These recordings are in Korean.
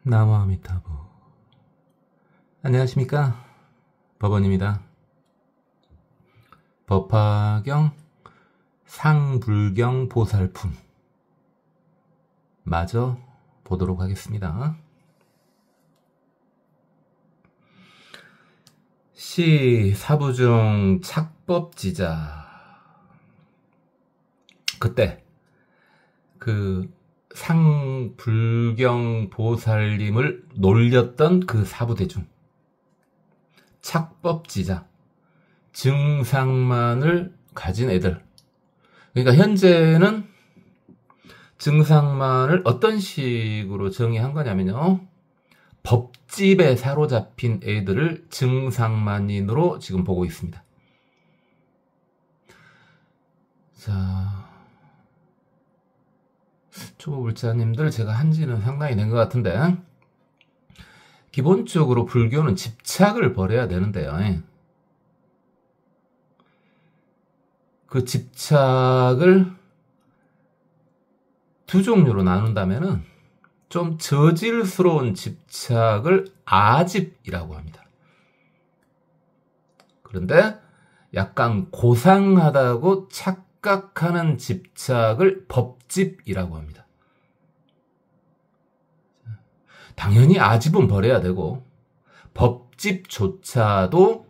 나무아미타부. 안녕하십니까, 법원입니다. 법화경 상불경 보살품 마저 보도록 하겠습니다. 시 사부중 착법지자. 그때 그 상불경 보살님을 놀렸던 그 사부대중, 착법지자, 증상만을 가진 애들. 그러니까 현재는 증상만을 어떤 식으로 정의한 거냐면요, 법집에 사로잡힌 애들을 증상만인으로 지금 보고 있습니다. 자, 초보불자님들 제가 한지는 상당히 된 것 같은데, 기본적으로 불교는 집착을 버려야 되는데요, 그 집착을 두 종류로 나눈다면은 좀 저질스러운 집착을 아집이라고 합니다. 그런데 약간 고상하다고 착각하는 집착을 법집이라고 합니다. 당연히 아집은 버려야 되고 법집조차도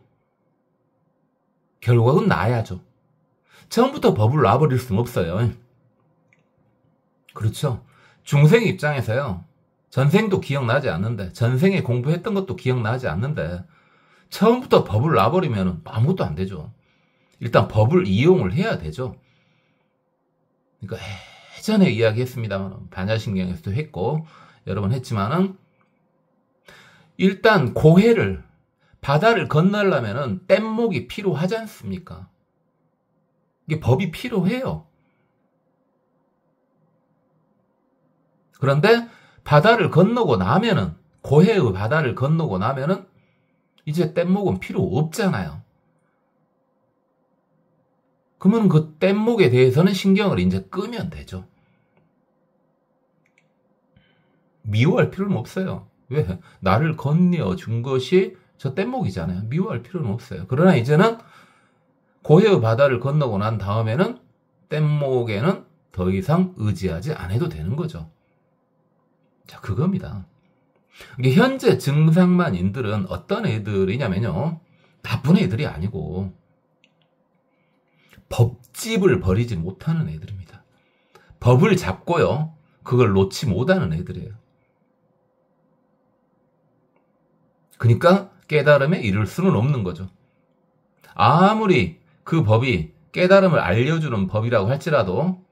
결국은 나야죠. 처음부터 법을 놔버릴 수는 없어요. 그렇죠. 중생 입장에서요, 전생도 기억나지 않는데, 전생에 공부했던 것도 기억나지 않는데 처음부터 법을 놔버리면 아무것도 안 되죠. 일단 법을 이용을 해야 되죠. 그러니까 예전에 이야기했습니다만, 반야신경에서도 했고 여러 번 했지만은, 일단 고해를, 바다를 건너려면은 뗏목이 필요하지 않습니까? 이게 법이 필요해요. 그런데 바다를 건너고 나면은, 고해의 바다를 건너고 나면은 이제 뗏목은 필요 없잖아요. 그러면 그 뗏목에 대해서는 신경을 이제 끄면 되죠. 미워할 필요는 없어요. 왜? 나를 건네준 것이 저 뗏목이잖아요. 미워할 필요는 없어요. 그러나 이제는 고해의 바다를 건너고 난 다음에는 뗏목에는 더 이상 의지하지 않아도 되는 거죠. 자, 그겁니다. 현재 증상만인들은 어떤 애들이냐면요, 나쁜 애들이 아니고 법집을 버리지 못하는 애들입니다. 법을 잡고요, 그걸 놓지 못하는 애들이에요. 그러니까 깨달음에 이를 수는 없는 거죠. 아무리 그 법이 깨달음을 알려주는 법이라고 할지라도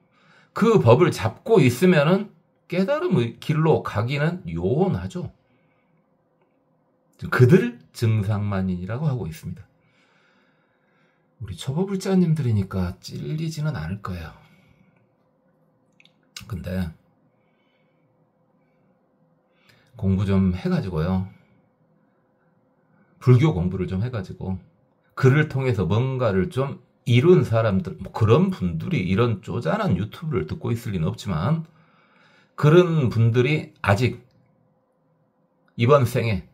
그 법을 잡고 있으면은 깨달음의 길로 가기는 요원하죠. 그들을 증상만인이라고 하고 있습니다. 우리 초보불자님들이니까 찔리지는 않을 거예요. 근데 공부 좀 해가지고요, 불교 공부를 좀 해가지고 그를 통해서 뭔가를 좀 이룬 사람들, 그런 분들이 이런 쪼잔한 유튜브를 듣고 있을 리는 없지만, 그런 분들이 아직 이번 생에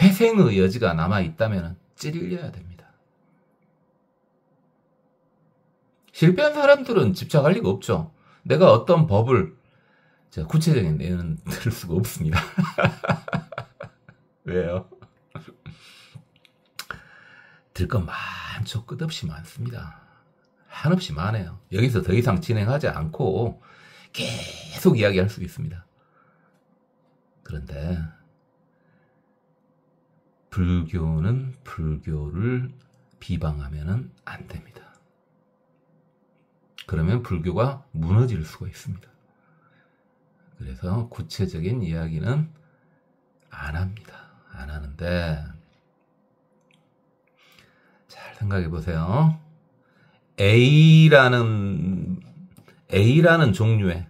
회생의 여지가 남아있다면 찔려야 됩니다. 실패한 사람들은 집착할 리가 없죠. 내가 어떤 법을, 제가 구체적인 예는 들 수가 없습니다. 왜요? 들 건 많죠. 끝없이 많습니다. 한없이 많아요. 여기서 더 이상 진행하지 않고 계속 이야기할 수 있습니다. 그런데 불교는 불교를 비방하면 안 됩니다. 그러면 불교가 무너질 수가 있습니다. 그래서 구체적인 이야기는 안 합니다. 안 하는데, 잘 생각해 보세요. A라는 종류의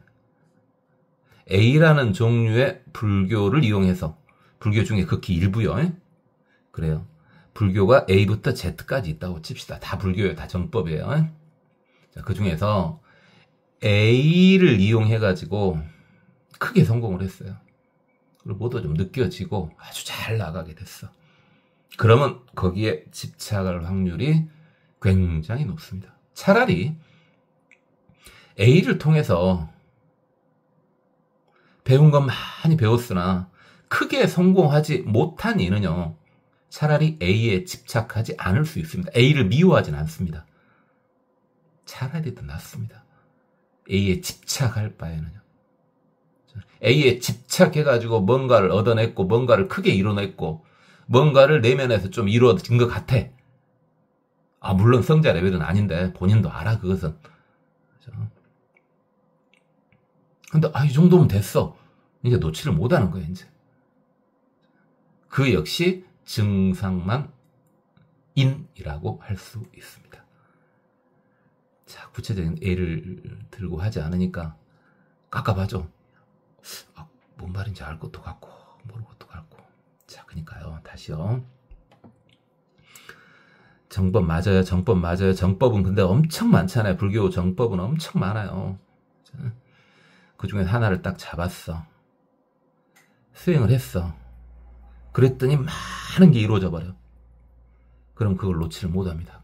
불교를 이용해서, 불교 중에 극히 일부요. 그래요. 불교가 A부터 Z까지 있다고 칩시다. 다 불교예요. 다 정법이에요. 자, 그 중에서 A를 이용해가지고 크게 성공을 했어요. 그리고 뭐도 좀 느껴지고 아주 잘 나가게 됐어. 그러면 거기에 집착할 확률이 굉장히 높습니다. 차라리 A를 통해서 배운 건 많이 배웠으나 크게 성공하지 못한 이는요, 차라리 A에 집착하지 않을 수 있습니다. A를 미워하진 않습니다. 차라리 더 낫습니다. A에 집착할 바에는요. A에 집착해가지고 뭔가를 얻어냈고 뭔가를 크게 이뤄냈고 뭔가를 내면에서 좀 이루어진 것 같아. 물론 성자 레벨은 아닌데 본인도 알아 그것은. 근데 이 정도면 됐어. 이제 놓지를 못하는 거야 이제. 그 역시 증상만 인이라고 할 수 있습니다. 자, 구체적인 예를 들고 하지 않으니까 깝깝하죠. 뭔 말인지 알 것도 같고 모를 것도 같고. 자, 그러니까요. 다시요. 정법 맞아요. 정법 맞아요. 정법은 근데 엄청 많잖아요. 불교 정법은 엄청 많아요. 그 중에 하나를 딱 잡았어. 수행을 했어. 그랬더니 많은 게 이루어져 버려. 그럼 그걸 놓지를 못합니다.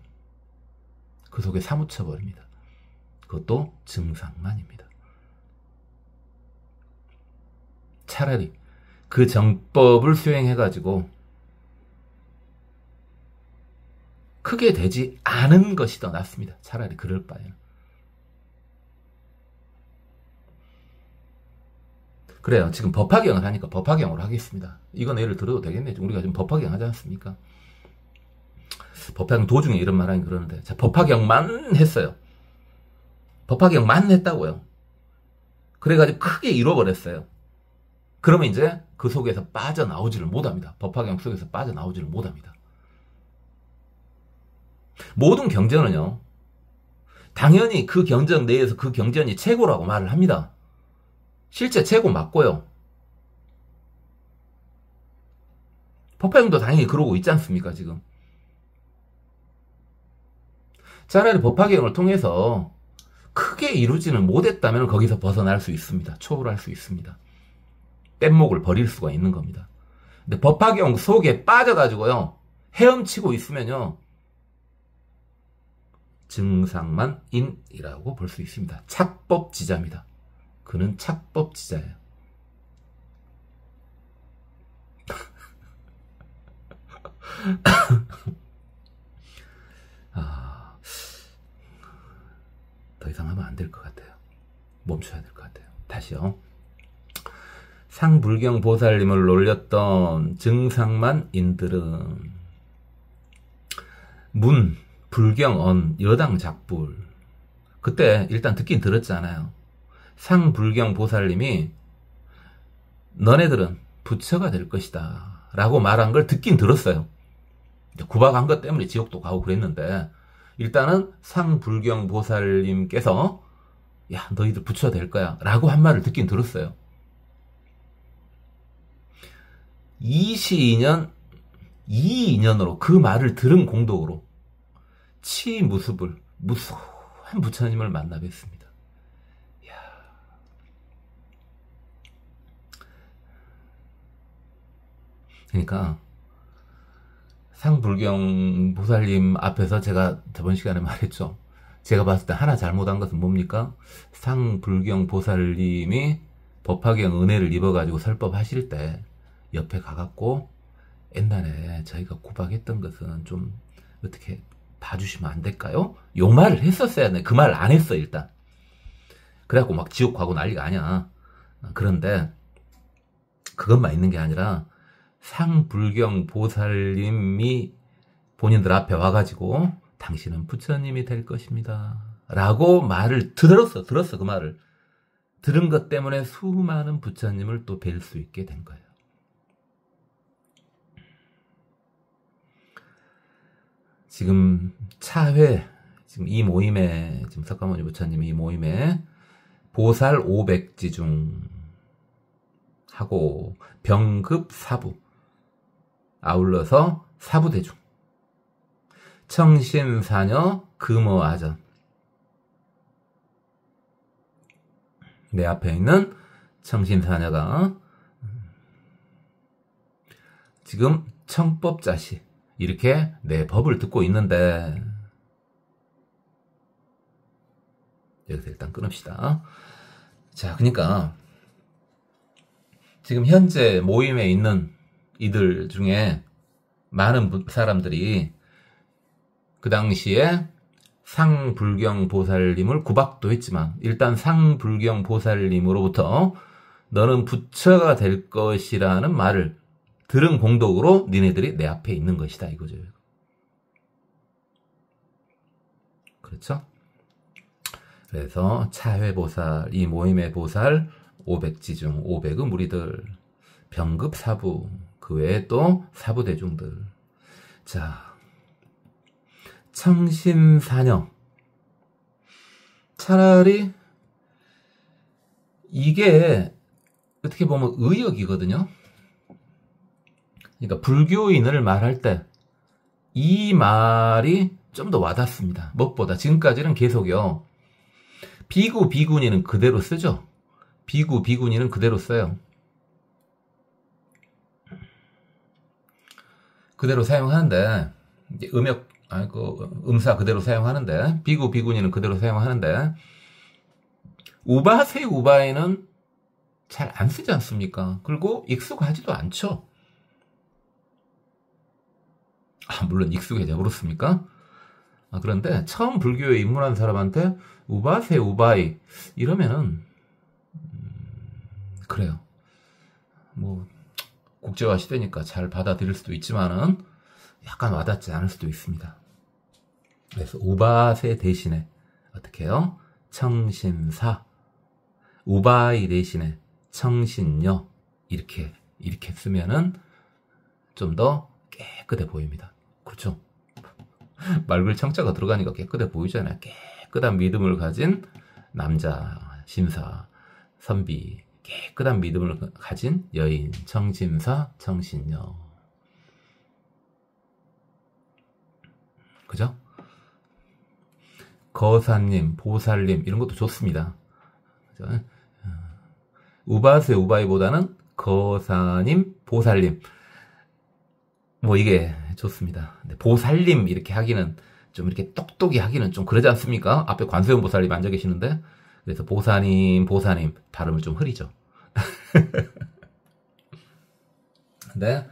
그 속에 사무쳐 버립니다. 그것도 증상만입니다. 차라리 그 정법을 수행해가지고 크게 되지 않은 것이 더 낫습니다. 차라리 그럴 바에는. 그래요. 지금 법화경을 하니까 법화경으로 하겠습니다. 이건 예를 들어도 되겠네. 우리가 지금 법화경 하지 않습니까? 법화경 도중에 이런 말 하긴 그러는데, 자, 법화경만 했어요. 법화경만 했다고요. 그래가지고 크게 잃어버렸어요. 그러면 이제 그 속에서 빠져나오지를 못합니다. 법화경 속에서 빠져나오지를 못합니다. 모든 경전은요, 당연히 그 경전 내에서 그 경전이 최고라고 말을 합니다. 실제 최고 맞고요. 법화경도 당연히 그러고 있지 않습니까, 지금. 차라리 법화경을 통해서 크게 이루지는 못했다면 거기서 벗어날 수 있습니다. 초월할 수 있습니다. 뗏목을 버릴 수가 있는 겁니다. 근데 법화경 속에 빠져가지고요, 헤엄치고 있으면요, 증상만 인이라고 볼 수 있습니다. 착법지자입니다. 그는 착법지자예요. 더 이상 하면 안 될 것 같아요. 멈춰야 될 것 같아요. 다시요. 상불경 보살님을 놀렸던 증상만 인들은 문, 불경, 언, 여당 작불. 그때 일단 듣긴 들었잖아요. 상불경 보살님이 너네들은 부처가 될 것이다 라고 말한 걸 듣긴 들었어요. 구박한 것 때문에 지옥도 가고 그랬는데, 일단은 상불경 보살님께서 야, 너희들 부처 될 거야 라고 한 말을 듣긴 들었어요. 22인연으로 그 말을 들은 공덕으로 치무습을 무수한 부처님을 만나 뵀습니다. 이야. 그러니까 상불경 보살님 앞에서 제가 저번 시간에 말했죠. 제가 봤을 때 하나 잘못한 것은 뭡니까? 상불경 보살님이 법화경 은혜를 입어가지고 설법하실 때 옆에 가갖고 옛날에 저희가 구박했던 것은 좀 어떻게 봐주시면 안 될까요? 요 말을 했었어야 돼. 그 말 안 했어 일단. 그래갖고 막 지옥 가고 난리가 아니야. 그런데 그것만 있는 게 아니라 상불경 보살님이 본인들 앞에 와가지고 당신은 부처님이 될 것입니다 라고 말을 들었어 그 말을 들은 것 때문에 수많은 부처님을 또 뵐 수 있게 된 거예요. 지금 차회, 지금 이 모임에, 지금 석가모니 부처님이 이 모임에 보살 500지 중 하고 병급 사부, 아울러서 사부대중, 청신사녀 금어아전, 내 앞에 있는 청신사녀가 지금 청법자시 이렇게 내 법을 듣고 있는데 여기서 일단 끊읍시다. 자, 그러니까 지금 현재 모임에 있는 이들 중에 많은 사람들이 그 당시에 상불경 보살님을 구박도 했지만 일단 상불경 보살님으로부터 너는 부처가 될 것이라는 말을 들은 공덕으로 니네들이 내 앞에 있는 것이다 이거죠. 그렇죠? 그래서 차회보살, 이 모임의 보살 500지 중 500의 무리들, 병급 사부, 그 외에 또 사부 대중들. 자, 청신산영. 차라리 이게 어떻게 보면 의역이거든요. 그러니까 불교인을 말할 때 이 말이 좀 더 와닿습니다. 무엇보다 지금까지는 계속요. 비구, 비구니는 그대로 쓰죠. 비구, 비구니는 그대로 써요. 그대로 사용하는데 이제 음사 그대로 사용하는데 비구, 비구니는 그대로 사용하는데 우바세, 우바이는 잘 안 쓰지 않습니까? 그리고 익숙하지도 않죠. 물론 익숙해져 버렸습니까? 그런데 처음 불교에 입문한 사람한테 우바세, 우바이 이러면은 그래요. 뭐 국제화 시대니까 잘 받아들일 수도 있지만은 약간 와닿지 않을 수도 있습니다. 그래서 우바세 대신에 어떻게 해요? 청신사, 우바이 대신에 청신녀 이렇게 쓰면은 좀 더 깨끗해 보입니다. 그렇죠? 맑을 청자가 들어가니까 깨끗해 보이잖아요. 깨끗한 믿음을 가진 남자 신사, 선비, 깨끗한 믿음을 가진 여인, 청신사, 청신녀. 그죠? 거사님, 보살님 이런 것도 좋습니다. 그죠? 우바세, 우바이보다는 거사님, 보살님 뭐 이게 좋습니다. 근데 보살님 이렇게 하기는 좀 이렇게 똑똑히 하기는 좀 그러지 않습니까? 앞에 관세음 보살님 앉아 계시는데 그래서 보사님, 보사님 발음을 좀 흐리죠. 근데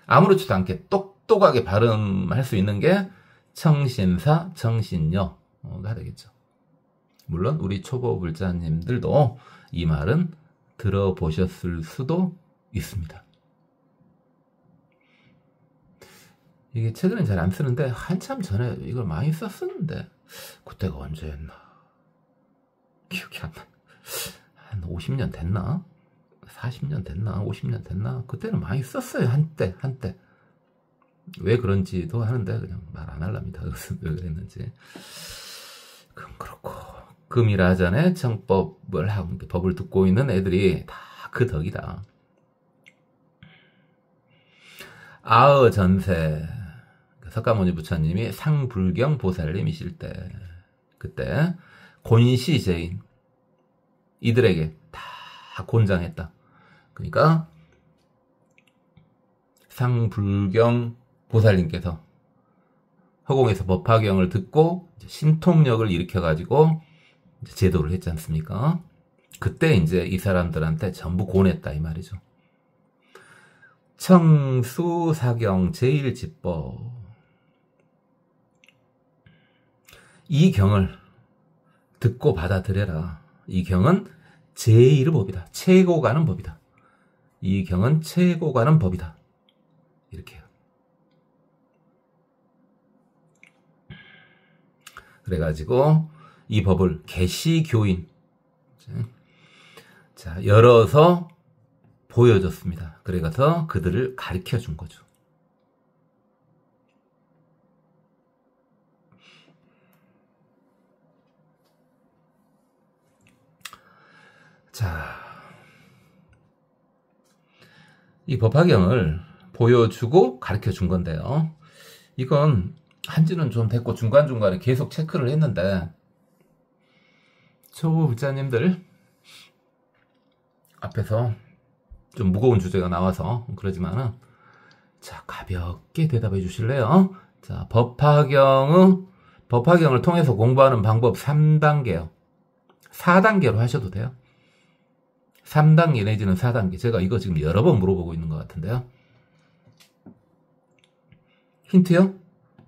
아무렇지도 않게 똑똑하게 발음할 수 있는 게 청신사, 청신녀가 되겠죠. 물론 우리 초보 불자님들도 이 말은 들어보셨을 수도 있습니다. 이게 최근엔 잘 안 쓰는데 한참 전에 이걸 많이 썼었는데 그때가 언제였나 기억이 안 나. 한 50년 됐나? 40년 됐나? 50년 됐나? 그때는 많이 썼어요. 한때 왜 그런지도 하는데 그냥 말 안 할랍니다. 왜 그랬는지. 그럼 그렇고 금이라전에 청법을 하고 법을 듣고 있는 애들이 다 그 덕이다. 아의 전세 석가모니 부처님이 상불경 보살님이실 때 그때 곤시제인 이들에게 다 곤장했다. 그러니까 상불경 보살님께서 허공에서 법화경을 듣고 신통력을 일으켜가지고 제도를 했지 않습니까? 그때 이제 이 사람들한테 전부 고냈다 이 말이죠. 청수사경 제1지법 이 경을 듣고 받아들여라. 이 경은 제1의 법이다. 최고 가는 법이다. 이 경은 최고 가는 법이다. 이렇게요. 그래가지고 이 법을 계시교인 자 열어서 보여줬습니다. 그래서 그들을 가르쳐 준 거죠. 자, 이 법화경을 보여주고 가르쳐 준 건데요. 이건 한지는 좀 됐고 중간중간에 계속 체크를 했는데 초보 불자님들 앞에서 좀 무거운 주제가 나와서 그러지만은 가볍게 대답해 주실래요? 자, 법화경을 통해서 공부하는 방법 3단계요. 4단계로 하셔도 돼요. 3단계 내지는 4단계. 제가 이거 지금 여러 번 물어보고 있는 것 같은데요. 힌트요?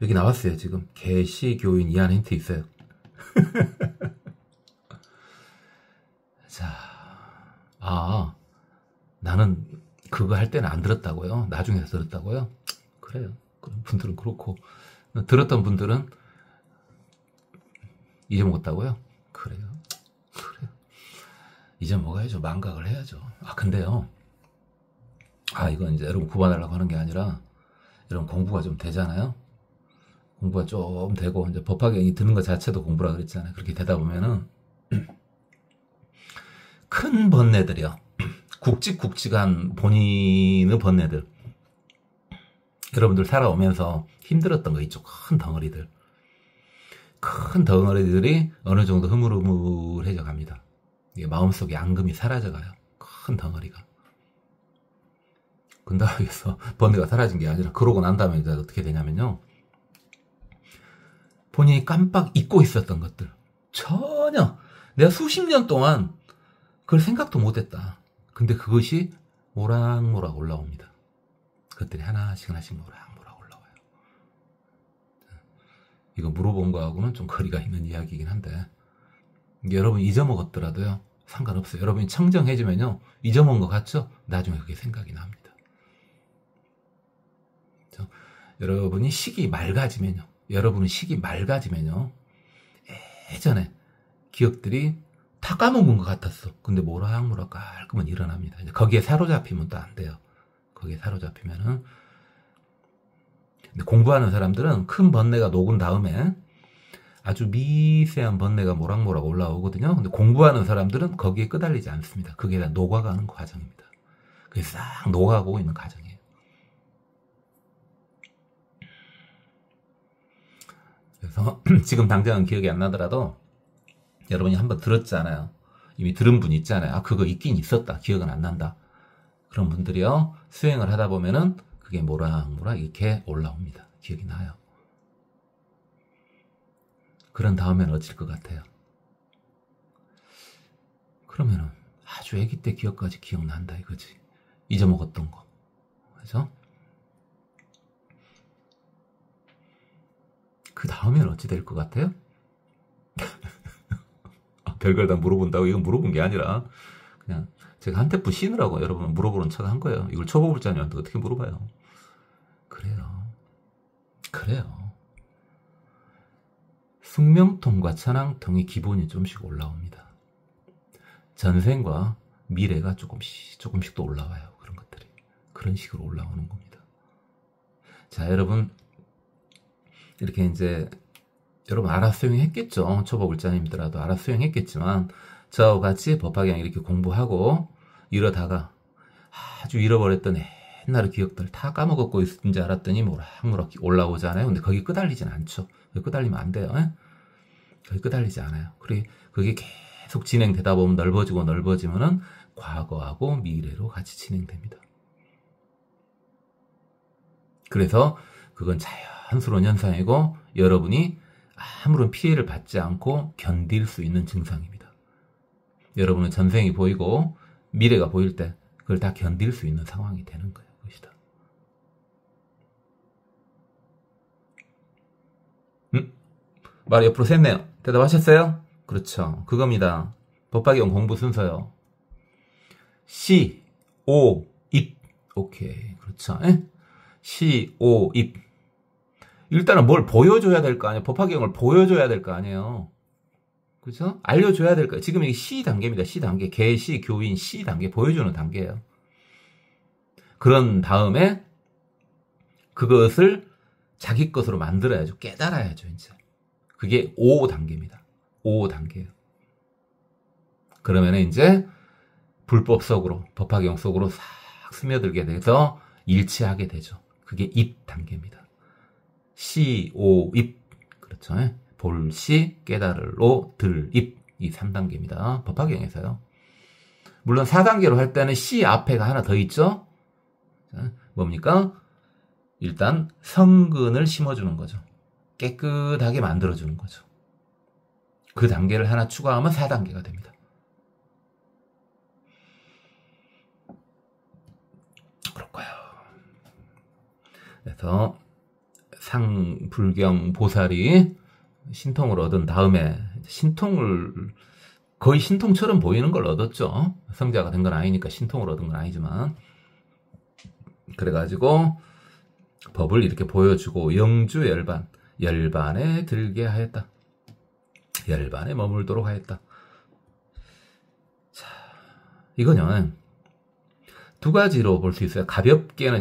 여기 나왔어요, 지금. 개시교인 이 안에 힌트 있어요. 자, 나는 그거 할 때는 안 들었다고요? 나중에 들었다고요? 그래요. 그런 분들은 그렇고. 들었던 분들은 잊어먹었다고요? 그래요. 잊어먹어야죠. 망각을 해야죠. 근데요. 이건 이제 여러분 구박하려고 하는 게 아니라, 여러분 공부가 좀 되잖아요? 공부가 좀 되고, 이제 법화경이 드는 것 자체도 공부라 그랬잖아요. 그렇게 되다 보면은, 큰 번뇌들이요. 굵직굵직한 본인의 번뇌들. 여러분들 살아오면서 힘들었던 거 있죠. 큰 덩어리들이 어느 정도 흐물흐물해져 갑니다. 이게 마음속에 앙금이 사라져가요. 큰 덩어리가. 근다고 해서 번뇌가 사라진 게 아니라 그러고 난 다음에 이제 어떻게 되냐면요. 본인이 깜빡 잊고 있었던 것들. 전혀 내가 수십 년 동안 그걸 생각도 못했다. 근데 그것이 모락모락 올라옵니다. 그것들이 하나씩 모락모락 올라와요. 이거 물어본 거하고는 좀 거리가 있는 이야기이긴 한데, 여러분 잊어먹었더라도요, 상관없어요. 여러분이 청정해지면요, 잊어먹은 것 같죠? 나중에 그게 생각이 납니다. 여러분이 식이 맑아지면요, 예전에 기억들이 다 까먹은 것 같았어. 근데 모락모락 깔끔은 일어납니다. 이제 거기에 사로잡히면 또 안 돼요. 거기에 사로잡히면은. 근데 공부하는 사람들은 큰 번뇌가 녹은 다음에 아주 미세한 번뇌가 모락모락 올라오거든요. 근데 공부하는 사람들은 거기에 끄달리지 않습니다. 그게 다 녹아가는 과정입니다. 그게 싹 녹아가고 있는 과정이에요. 그래서 지금 당장은 기억이 안 나더라도 여러분이 한번 들었잖아요. 이미 들은 분 있잖아요. 그거 있긴 있었다. 기억은 안 난다. 그런 분들이요, 수행을 하다 보면은 그게 모락모락 이렇게 올라옵니다. 기억이 나요. 그런 다음에는 어쩔 것 같아요? 그러면은 아주 아기 때 기억까지 기억난다 이거지. 잊어먹었던 거. 그죠? 그 다음에는 어찌 될 것 같아요? 별걸 다 물어본다고? 이건 물어본 게 아니라 그냥 제가 한테프 쉬느라고 여러분 물어보는 척 한 거예요. 이걸 초보불자님한테 어떻게 물어봐요? 그래요. 숙명통과 천왕통이 기본이 좀씩 올라옵니다. 전생과 미래가 조금씩 또 올라와요. 그런 것들이. 그런 식으로 올라오는 겁니다. 자, 여러분 이렇게 이제 여러분 알아서 수행했겠죠. 초보불자님들라도 알아서 수행했겠지만 저와 같이 법화경 이렇게 공부하고 이러다가 아주 잃어버렸던 옛날의 기억들 다 까먹었고 있는지 알았더니 모락모락 올라오잖아요. 근데 거기 끄달리진 않죠. 거기 끄달리면 안 돼요. 거기 끄달리지 않아요. 그게 계속 진행되다 보면 넓어지면은 과거하고 미래로 같이 진행됩니다. 그래서 그건 자연스러운 현상이고 여러분이 아무런 피해를 받지 않고 견딜 수 있는 증상입니다. 여러분은 전생이 보이고 미래가 보일 때 그걸 다 견딜 수 있는 상황이 되는 거예요. 그것이다. 말 옆으로 샜네요. 대답하셨어요? 그렇죠. 그겁니다. 법화경 공부 순서요. 시, 오, 입. 오케이. 그렇죠. 시, 오, 입. 일단은 뭘 보여줘야 될 거 아니에요. 법화경을 보여줘야 될 거 아니에요. 그죠? 알려줘야 될 거예요. 지금 이게 시 단계입니다. 시 단계. 개시, 교인, 시 단계. 보여주는 단계예요. 그런 다음에 그것을 자기 것으로 만들어야죠. 깨달아야죠, 이제. 그게 5단계입니다. 5단계예요. 그러면 이제 불법 속으로, 법화경 속으로 싹 스며들게 돼서 일치하게 되죠. 그게 입 단계입니다. 시, 오, 입. 그렇죠. 볼, 시, 깨달을, 오, 들, 입. 이 3단계입니다. 법화경에서요. 물론 4단계로 할 때는 시 앞에가 하나 더 있죠. 자, 뭡니까? 일단 성근을 심어주는 거죠. 깨끗하게 만들어주는 거죠. 그 단계를 하나 추가하면 4단계가 됩니다. 그렇고요. 그래서 상불경 보살이 신통을 얻은 다음에 거의 신통처럼 보이는 걸 얻었죠. 성자가 된 건 아니니까 신통을 얻은 건 아니지만, 그래가지고 법을 이렇게 보여주고 영주 열반에 들게 하였다. 열반에 머물도록 하였다. 자, 이거는 두 가지로 볼 수 있어요. 가볍게는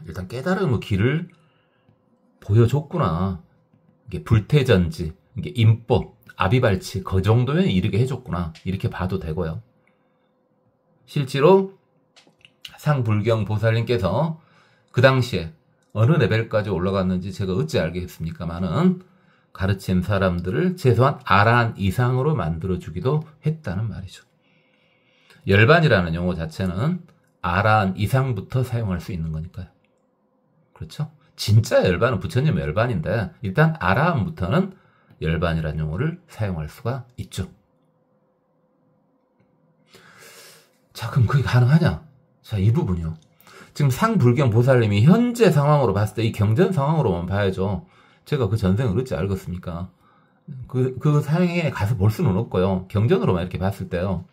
일단 깨달음의 길을 보여줬구나. 이게 불태전지, 이게 인법, 아비발치 그 정도면 이르게 해줬구나. 이렇게 봐도 되고요. 실제로 상불경 보살님께서 그 당시에 어느 레벨까지 올라갔는지 제가 어찌 알겠습니까만은 가르친 사람들을 최소한 아란 이상으로 만들어주기도 했다는 말이죠. 열반이라는 용어 자체는 아란 이상부터 사용할 수 있는 거니까요. 그렇죠? 진짜 열반은 부처님 열반인데 일단 아라함부터는 열반이라는 용어를 사용할 수가 있죠. 자, 그럼 그게 가능하냐? 자, 이 부분이요. 지금 상불경 보살님이 현재 상황으로 봤을 때 이 경전 상황으로만 봐야죠. 제가 그 전생을 어찌 알겠습니까? 그 상황에 가서 볼 수는 없고요. 경전으로만 이렇게 봤을 때요.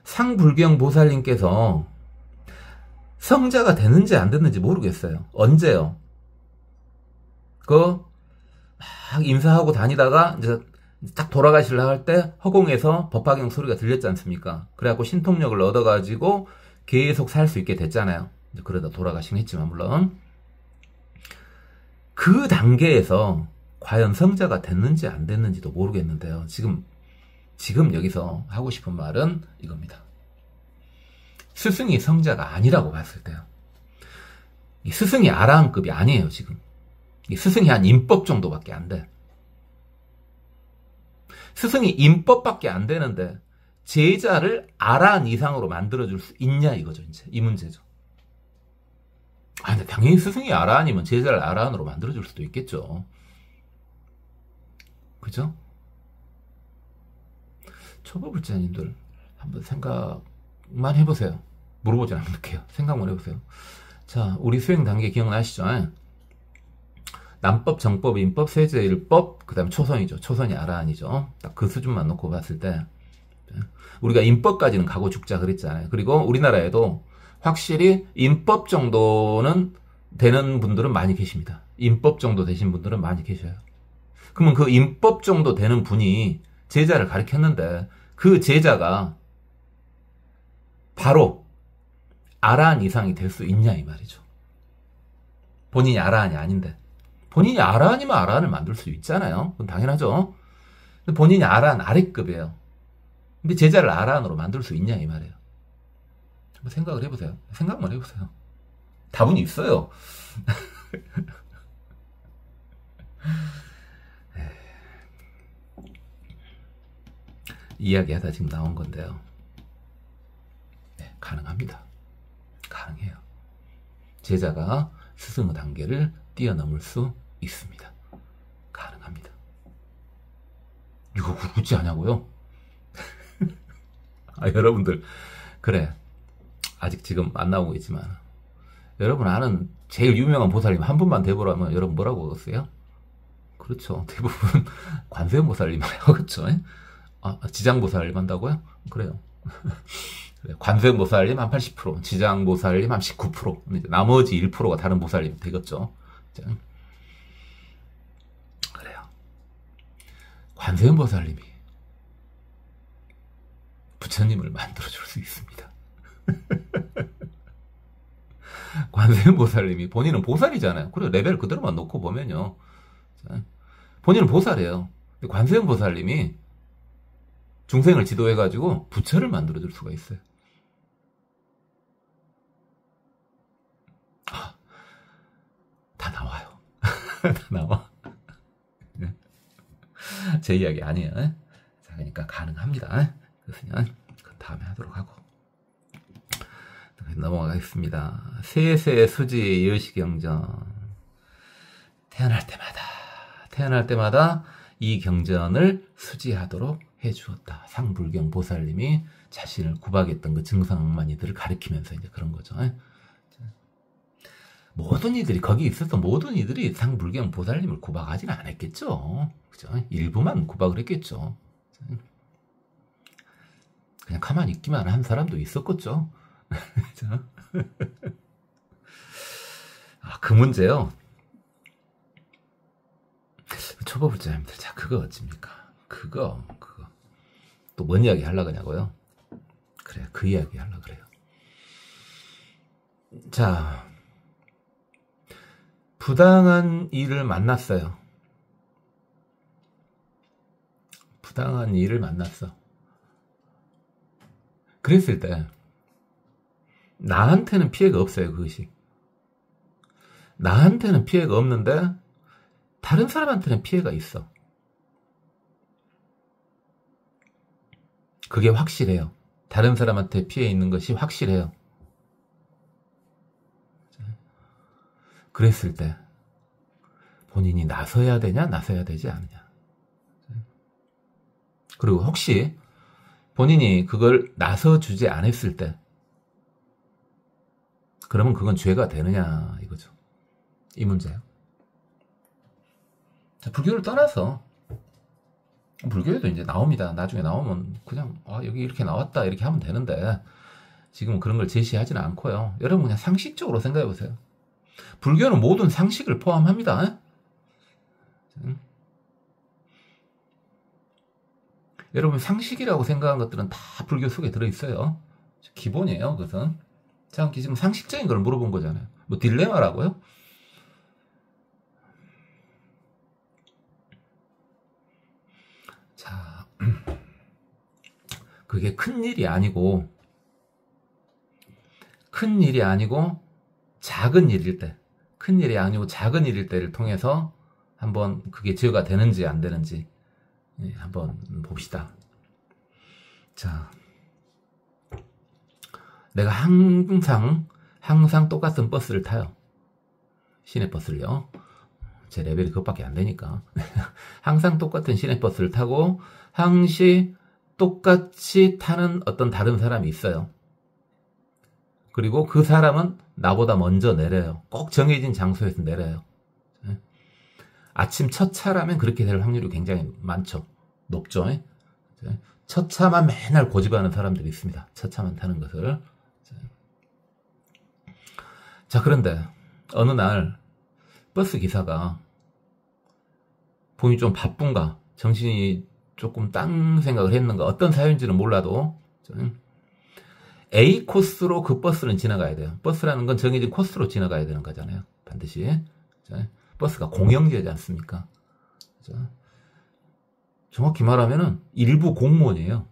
상불경 보살님께서 성자가 됐는지 안 됐는지 모르겠어요. 언제요? 막 인사하고 다니다가 이제 딱 돌아가시려고 할 때 허공에서 법화경 소리가 들렸지 않습니까? 그래갖고 신통력을 얻어가지고 계속 살 수 있게 됐잖아요. 이제 그러다 돌아가시긴 했지만 물론 그 단계에서 과연 성자가 됐는지 안 됐는지도 모르겠는데요. 지금 여기서 하고 싶은 말은 이겁니다. 스승이 성자가 아니라고 봤을 때요. 이 스승이 아라한급이 아니에요, 지금. 이 스승이 한 인법 정도밖에 안 돼. 스승이 인법밖에 안 되는데 제자를 아라한 이상으로 만들어줄 수 있냐 이거죠, 이제. 이 문제죠. 근데 당연히 스승이 아라한이면 제자를 아라한으로 만들어줄 수도 있겠죠. 그죠? 초보불자님들 한번 생각만 해보세요. 물어보지 않을게요. 생각만 해보세요. 자, 우리 수행 단계 기억나시죠? 남법, 정법, 인법, 세제, 일법, 그 다음에 초선이죠. 초선이 아라한이죠. 딱 그 수준만 놓고 봤을 때 우리가 인법까지는 가고 죽자 그랬잖아요. 그리고 우리나라에도 확실히 인법 정도는 되는 분들은 많이 계십니다. 인법 정도 되신 분들은 많이 계셔요. 그러면 그 인법 정도 되는 분이 제자를 가르쳤는데 그 제자가 바로 아라한 이상이 될 수 있냐 이 말이죠. 본인이 아라한이 아닌데. 본인이 아라한이면 아라한을 만들 수 있잖아요. 그건 당연하죠. 근데 본인이 아라한 아래급이에요. 근데 제자를 아라한으로 만들 수 있냐 이 말이에요. 한번 생각을 해보세요. 생각만 해보세요. 답은 있어요. 이야기하다 지금 나온 건데요. 네, 가능합니다. 가능해요. 제자가 스승의 단계를 뛰어넘을 수 있습니다. 가능합니다. 이거 굳이 하냐고요? 여러분들 그래 아직 지금 안 나오고 있지만 여러분 아는 제일 유명한 보살님 한 분만 대보라면 여러분 뭐라고 하겠어요? 그렇죠. 대부분 관세음 보살님 하겠죠. 지장보살님 한다고요? 그래요. 관세음 보살님 한 80%, 지장보살님 한 19%, 나머지 1%가 다른 보살님 되겠죠. 그래요. 관세음 보살님이 부처님을 만들어줄 수 있습니다. 관세음 보살님이 본인은 보살이잖아요. 그래 레벨 그대로만 놓고 보면요. 본인은 보살이에요. 관세음 보살님이 중생을 지도해가지고 부처를 만들어줄 수가 있어요. 다 나와요. 다 나와. 제 이야기 아니에요. 자, 그러니까 가능합니다. 그래서 그건 다음에 하도록 하고. 넘어가겠습니다. 세세 수지 여시경전. 태어날 때마다 이 경전을 수지하도록 해주었다. 상불경 보살님이 자신을 구박했던 그 증상만이들을 가리키면서 이제 그런 거죠. 모든 이들이, 거기 있었던 모든 이들이 상불경 보살님을 구박하지는 않았겠죠. 그죠? 일부만 구박을 했겠죠. 그냥 가만히 있기만 한 사람도 있었겠죠. 그 문제요. 초보불자님들, 자, 그거 어찌입니까? 그거. 또 뭔 이야기 하려고 하냐고요? 그래, 그 이야기 하려고 그래요. 자, 부당한 일을 만났어요. 부당한 일을 만났어. 그랬을 때, 나한테는 피해가 없어요, 그것이. 나한테는 피해가 없는데, 다른 사람한테는 피해가 있어. 그게 확실해요. 다른 사람한테 피해 있는 것이 확실해요. 그랬을 때 본인이 나서야 되냐, 나서야 되지 않느냐. 그리고 혹시 본인이 그걸 나서주지 않았을 때 그러면 그건 죄가 되느냐 이거죠. 이 문제요. 자, 불교를 떠나서 불교에도 이제 나옵니다. 나중에 나오면 그냥 여기 이렇게 나왔다 이렇게 하면 되는데 지금은 그런 걸 제시하지는 않고요. 여러분 그냥 상식적으로 생각해 보세요. 불교는 모든 상식을 포함합니다. 여러분 상식이라고 생각한 것들은 다 불교 속에 들어있어요. 기본이에요. 그것은. 자, 지금 상식적인 걸 물어본 거잖아요. 뭐 딜레마라고요? 자, 그게 큰 일이 아니고 작은 일일 때, 큰 일이 아니고 작은 일일 때를 통해서 한번 그게 죄가 되는지 안 되는지 한번 봅시다. 자, 내가 항상 똑같은 버스를 타요. 시내버스를요. 제 레벨이 그것밖에 안 되니까. 항상 똑같은 시내버스를 타고 항시 똑같이 타는 어떤 다른 사람이 있어요. 그리고 그 사람은 나보다 먼저 내려요. 꼭 정해진 장소에서 내려요. 아침 첫 차라면 그렇게 될 확률이 굉장히 많죠. 높죠. 첫 차만 맨날 고집하는 사람들이 있습니다. 첫 차만 타는 것을. 자, 그런데 어느 날 버스 기사가 본인이 좀 바쁜가, 정신이 조금 딴 생각을 했는가, 어떤 사연인지는 몰라도 A 코스로 그 버스는 지나가야 돼요. 버스라는 건 정해진 코스로 지나가야 되는 거잖아요. 반드시. 버스가 공영제지 않습니까? 정확히 말하면은 일부 공무원이에요.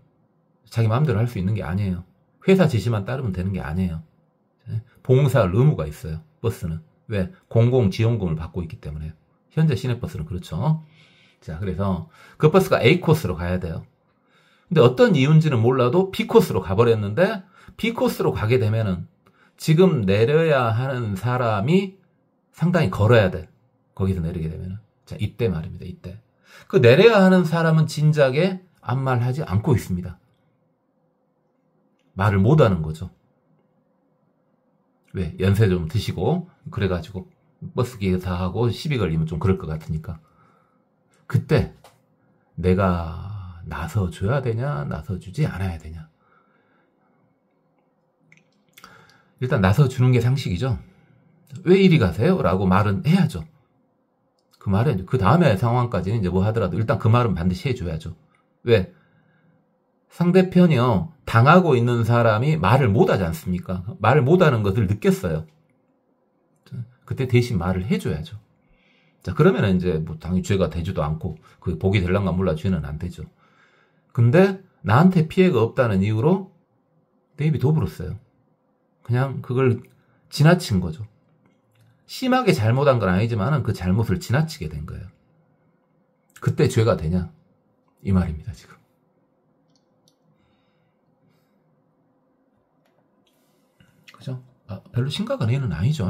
자기 마음대로 할 수 있는 게 아니에요. 회사 지시만 따르면 되는 게 아니에요. 봉사할 의무가 있어요. 버스는. 왜? 공공지원금을 받고 있기 때문에. 현재 시내버스는 그렇죠. 자, 그래서 그 버스가 A 코스로 가야 돼요. 근데 어떤 이유인지는 몰라도 B 코스로 가버렸는데 B 코스로 가게 되면은 지금 내려야 하는 사람이 상당히 걸어야 돼. 거기서 내리게 되면은. 자, 이때 말입니다. 이때. 그 내려야 하는 사람은 진작에 아무 말 하지 않고 있습니다. 말을 못 하는 거죠. 왜? 연세 좀 드시고 그래가지고 버스 기사하고 시비 걸리면 좀 그럴 것 같으니까. 그때 내가 나서줘야 되냐, 나서주지 않아야 되냐. 일단 나서주는 게 상식이죠. 왜 이리 가세요? 라고 말은 해야죠. 그 말은 그 다음에 상황까지는 이제 뭐 하더라도 일단 그 말은 반드시 해줘야죠. 왜? 상대편이요, 당하고 있는 사람이 말을 못하지 않습니까? 말을 못하는 것을 느꼈어요. 그때 대신 말을 해줘야죠. 자, 그러면은 이제 뭐 당연히 죄가 되지도 않고 그 복이 될란가 몰라 죄는 안 되죠. 근데 나한테 피해가 없다는 이유로 내 입이 도불었어요. 그냥 그걸 지나친 거죠. 심하게 잘못한 건 아니지만은 그 잘못을 지나치게 된 거예요. 그때 죄가 되냐? 이 말입니다, 지금. 그죠? 별로 심각한 일은 아니죠.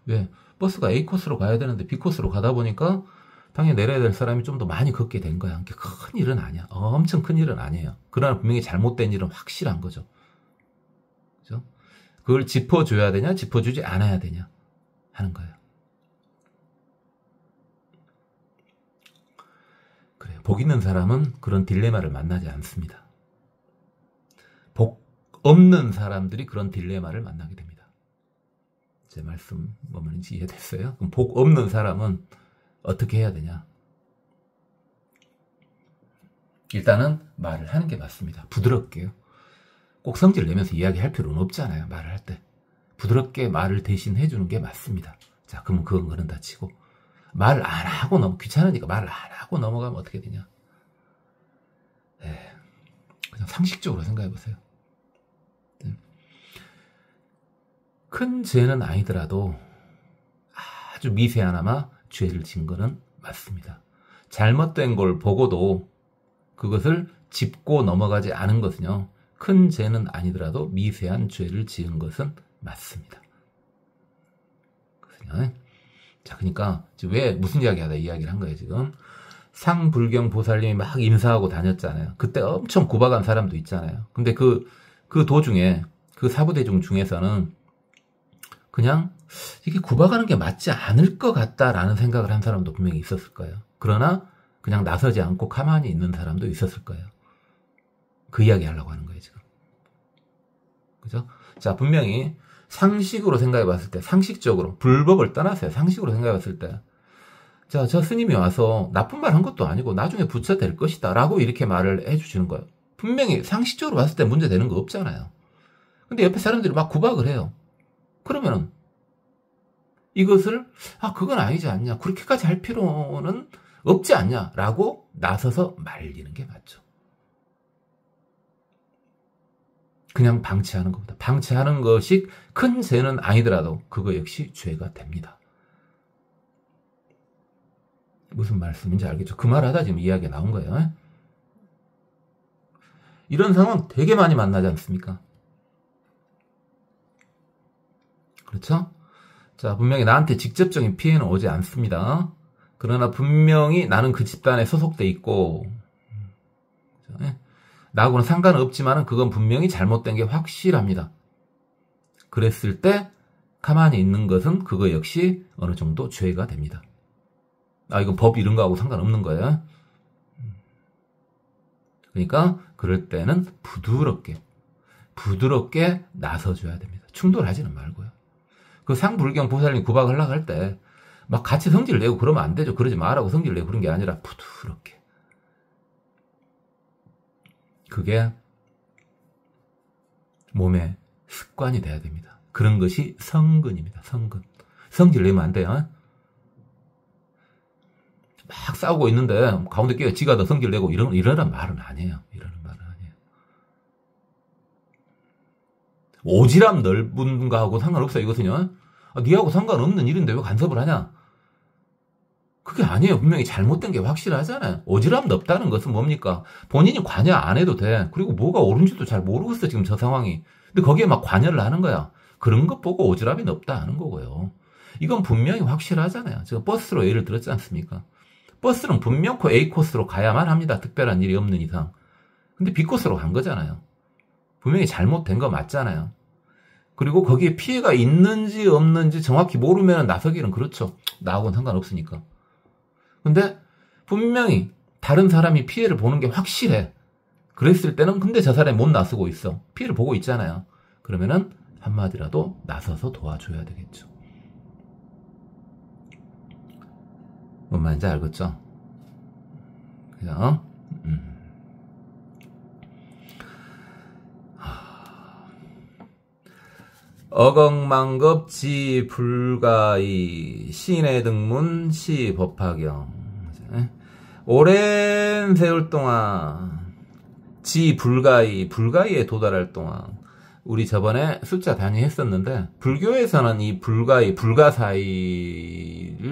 왜? 버스가 A 코스로 가야 되는데 B 코스로 가다 보니까 당연히 내려야 될 사람이 좀 더 많이 걷게 된 거야. 큰 일은 아니야. 엄청 큰 일은 아니에요. 그러나 분명히 잘못된 일은 확실한 거죠. 그죠? 그걸 짚어줘야 되냐, 짚어주지 않아야 되냐 하는 거예요. 그래요. 복 있는 사람은 그런 딜레마를 만나지 않습니다. 복 없는 사람들이 그런 딜레마를 만나게 됩니다. 제 말씀 뭐 말인지 이해됐어요? 그럼 복 없는 사람은 어떻게 해야 되냐? 일단은 말을 하는 게 맞습니다. 부드럽게요. 꼭 성질 내면서 이야기할 필요는 없잖아요. 말을 할 때. 부드럽게 말을 대신 해주는 게 맞습니다. 자, 그러면 그건 다 치고. 말을 안 하고 너무 귀찮으니까 말을 안 하고 넘어가면 어떻게 되냐? 그냥 상식적으로 생각해 보세요. 큰 죄는 아니더라도 아주 미세하나마 죄를 지은 거는 맞습니다. 잘못된 걸 보고도 그것을 짚고 넘어가지 않은 것은요, 큰 죄는 아니더라도 미세한 죄를 지은 것은 맞습니다. 그렇거든요. 자, 그러니까 왜 무슨 이야기하다 이야기를 한 거예요, 지금. 상불경 보살님이 막 인사하고 다녔잖아요. 그때 엄청 구박한 사람도 있잖아요. 근데 그 도중에, 그 사부대중 중에서는 그냥 이게 구박하는 게 맞지 않을 것 같다라는 생각을 한 사람도 분명히 있었을 거예요. 그러나 그냥 나서지 않고 가만히 있는 사람도 있었을 거예요. 그 이야기 하려고 하는 거예요, 지금. 그죠? 자, 분명히 상식으로 생각해 봤을 때, 상식적으로, 불법을 떠나서요. 상식으로 생각해 봤을 때, 자, 저 스님이 와서 나쁜 말 한 것도 아니고 나중에 부처 될 것이다 라고 이렇게 말을 해주시는 거예요. 분명히 상식적으로 봤을 때 문제 되는 거 없잖아요. 근데 옆에 사람들이 막 구박을 해요. 그러면은 이것을 그건 아니지 않냐, 그렇게까지 할 필요는 없지 않냐라고 나서서 말리는 게 맞죠. 그냥 방치하는 것보다, 방치하는 것이 큰 죄는 아니더라도 그거 역시 죄가 됩니다. 무슨 말씀인지 알겠죠? 그 말하다 지금 이야기가 나온 거예요. 이런 상황 되게 많이 만나지 않습니까? 그렇죠? 자, 분명히 나한테 직접적인 피해는 오지 않습니다. 그러나 분명히 나는 그 집단에 소속돼 있고, 나하고는 상관없지만 그건 분명히 잘못된 게 확실합니다. 그랬을 때 가만히 있는 것은 그거 역시 어느 정도 죄가 됩니다. 이건 법 이런 거하고 상관없는 거예요. 그러니까 그럴 때는 부드럽게 나서줘야 됩니다. 충돌하지는 말고요. 그 상불경 보살님 구박하려고 할 때 막 같이 성질 내고 그러면 안 되죠. 그러지 말라고 성질 내고 그런 게 아니라 부드럽게. 그게 몸의 습관이 돼야 됩니다. 그런 것이 성근입니다. 성근. 성질 내면 안 돼요. 막 싸우고 있는데 가운데 끼어 지가 더 성질 내고 이러란 말은 아니에요. 이러는 말은 아니에요. 오지랖 넓은 거하고 상관없어요. 이것은요. 니하고 상관없는 일인데 왜 간섭을 하냐? 그게 아니에요. 분명히 잘못된 게 확실하잖아요. 오지랖 넓다는 것은 뭡니까? 본인이 관여 안 해도 돼. 그리고 뭐가 옳은지도 잘 모르겠어, 지금 저 상황이. 근데 거기에 막 관여를 하는 거야. 그런 것 보고 오지랖이 넓다 하는 거고요. 이건 분명히 확실하잖아요. 제가 버스로 예를 들었지 않습니까? 버스는 분명코 A 코스로 가야만 합니다. 특별한 일이 없는 이상. 근데 B 코스로 간 거잖아요. 분명히 잘못된 거 맞잖아요. 그리고 거기에 피해가 있는지 없는지 정확히 모르면 나서기는 그렇죠. 나하고는 상관없으니까. 근데 분명히 다른 사람이 피해를 보는 게 확실해. 그랬을 때는 근데 저 사람이 못 나서고 있어. 피해를 보고 있잖아요. 그러면은 한마디라도 나서서 도와줘야 되겠죠. 뭔 말인지 알겠죠? 그죠? 어걱만급 지불가이 신해등문 시법화경. 오랜 세월 동안 불가이에 도달할 동안 우리 저번에 숫자 단위 했었는데 불교에서는 이 불가사의를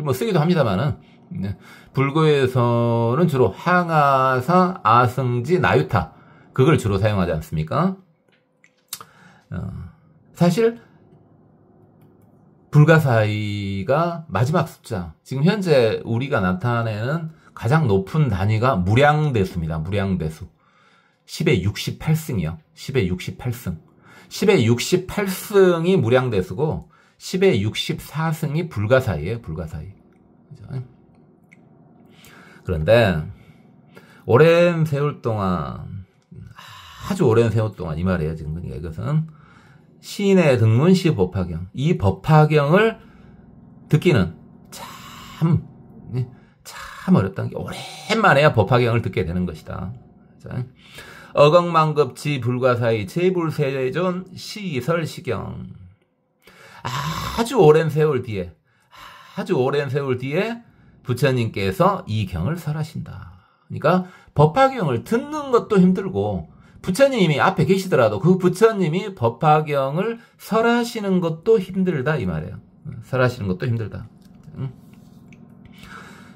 뭐 쓰기도 합니다만은 불교에서는 주로 항아사, 아승지, 나유타 그걸 주로 사용하지 않습니까? 사실 불가사의가 마지막 숫자. 지금 현재 우리가 나타내는 가장 높은 단위가 무량대수입니다. 무량대수. 10의 68승이요. 10의 68승. 10의 68승이 무량대수고 10의 64승이 불가사의예요. 불가사의. 그런데 오랜 세월 동안, 아주 오랜 세월 동안 이 말이에요. 지금 그러니까 이것은 시인의 등문 시 법화경, 이 법화경을 듣기는 참 어렵다는 게 오랜만에야 법화경을 듣게 되는 것이다. 자, 어걱만급 불가사의 제불세존 시설 시경. 아주 오랜 세월 뒤에 부처님께서 이 경을 설하신다. 그러니까 법화경을 듣는 것도 힘들고 부처님이 앞에 계시더라도 그 부처님이 법화경을 설하시는 것도 힘들다 이 말이에요. 설하시는 것도 힘들다.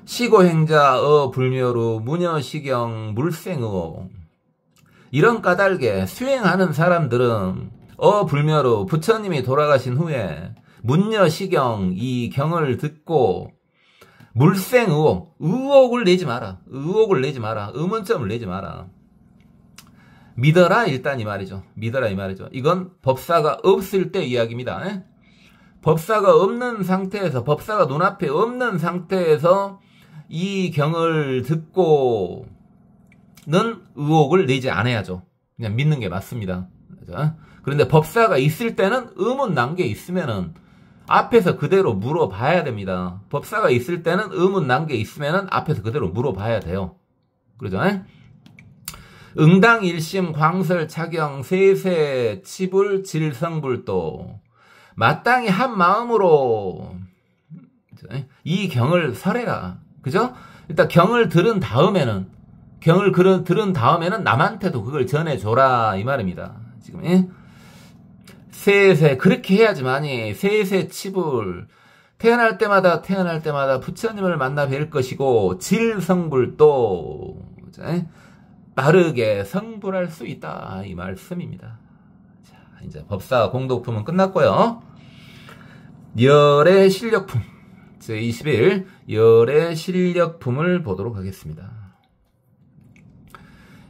시고행자 불묘루 무녀시경 물생의오. 이런 까닭에 수행하는 사람들은 불묘루 부처님이 돌아가신 후에 문녀시경 이 경을 듣고 물생의혹, 의혹을 내지 마라. 의문점을 내지 마라. 믿어라 일단 이 말이죠. 믿어라 이 말이죠. 이건 법사가 없을 때 이야기입니다. 법사가 없는 상태에서, 법사가 눈앞에 없는 상태에서 이 경을 듣고는 의혹을 내지 않아야죠. 그냥 믿는 게 맞습니다. 그런데 법사가 있을 때는 의문 난 게 있으면은 앞에서 그대로 물어봐야 됩니다. 법사가 있을 때는 의문 난 게 있으면은 앞에서 그대로 물어봐야 돼요. 그러죠? 응당 일심 광설 차경 세세 치불 질성불도. 마땅히 한 마음으로 이 경을 설해라. 그죠? 일단 경을 들은 다음에는 남한테도 그걸 전해줘라 이 말입니다. 지금 세세 그렇게 해야지만이 세세 치불 태어날 때마다 부처님을 만나 뵐 것이고 질성불도 빠르게 성불할 수 있다 이 말씀입니다. 자, 이제 법사 공덕품은 끝났고요. 열의 실력품 제21 열의 실력품을 보도록 하겠습니다.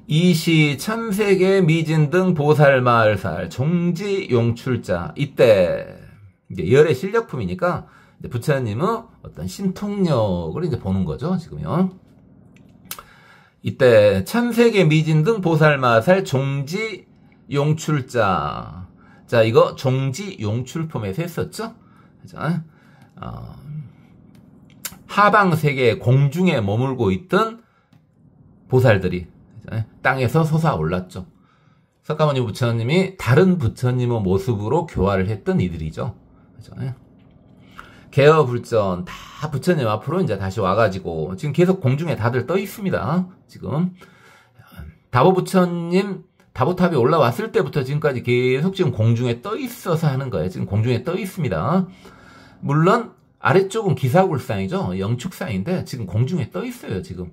이시 천세계 미진 등 보살마을살 종지 용출자. 이때 이제 열의 실력품이니까 이제 부처님의 어떤 신통력을 이제 보는 거죠 지금요. 이때 천세계 미진 등 보살마살 종지 용출자. 자, 이거 종지 용출품에서 했었죠. 자, 하방 세계 공중에 머물고 있던 보살들이 땅에서 솟아올랐죠. 석가모니 부처님이 다른 부처님의 모습으로 교화를 했던 이들이죠. 개어불전 다 부처님 앞으로 이제 다시 와가지고 지금 계속 공중에 다들 떠 있습니다. 지금 다보 부처님 다보탑이 올라왔을 때부터 지금까지 계속 지금 공중에 떠 있어서 하는 거예요. 지금 공중에 떠 있습니다. 물론 아래쪽은 기사굴상이죠. 영축상인데 지금 공중에 떠 있어요. 지금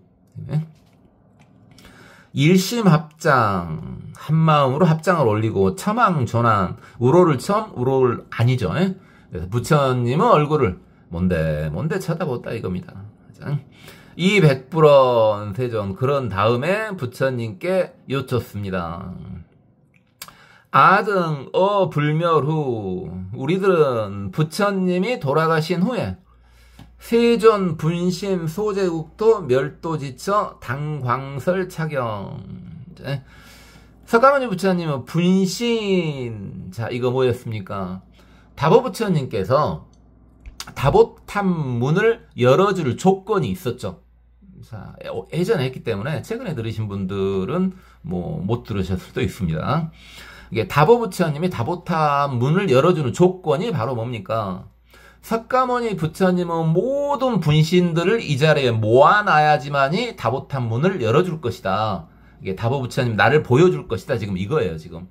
일심합장 한마음으로 합장을 올리고 첨왕존한 우로를 우로를 아니죠. 그래서 부처님의 얼굴을 뭔데 쳐다봤다 이겁니다. 이 백불원 세존 그런 다음에 부처님께 여쭙습니다. 아등 불멸 후 우리들은 부처님이 돌아가신 후에 세존 분심 소제국도 멸도지처 당광설 차경. 석가모니 부처님은 분신. 자, 이거 뭐였습니까? 다보 부처님께서 다보탑 문을 열어줄 조건이 있었죠. 자, 예전에 했기 때문에 최근에 들으신 분들은 뭐 못 들으셨을 수도 있습니다. 이게 다보 부처님이 다보탑 문을 열어주는 조건이 바로 뭡니까? 석가모니 부처님은 모든 분신들을 이 자리에 모아놔야지만이 다보탑 문을 열어줄 것이다. 이게 다보 부처님 나를 보여줄 것이다. 지금 이거예요. 지금.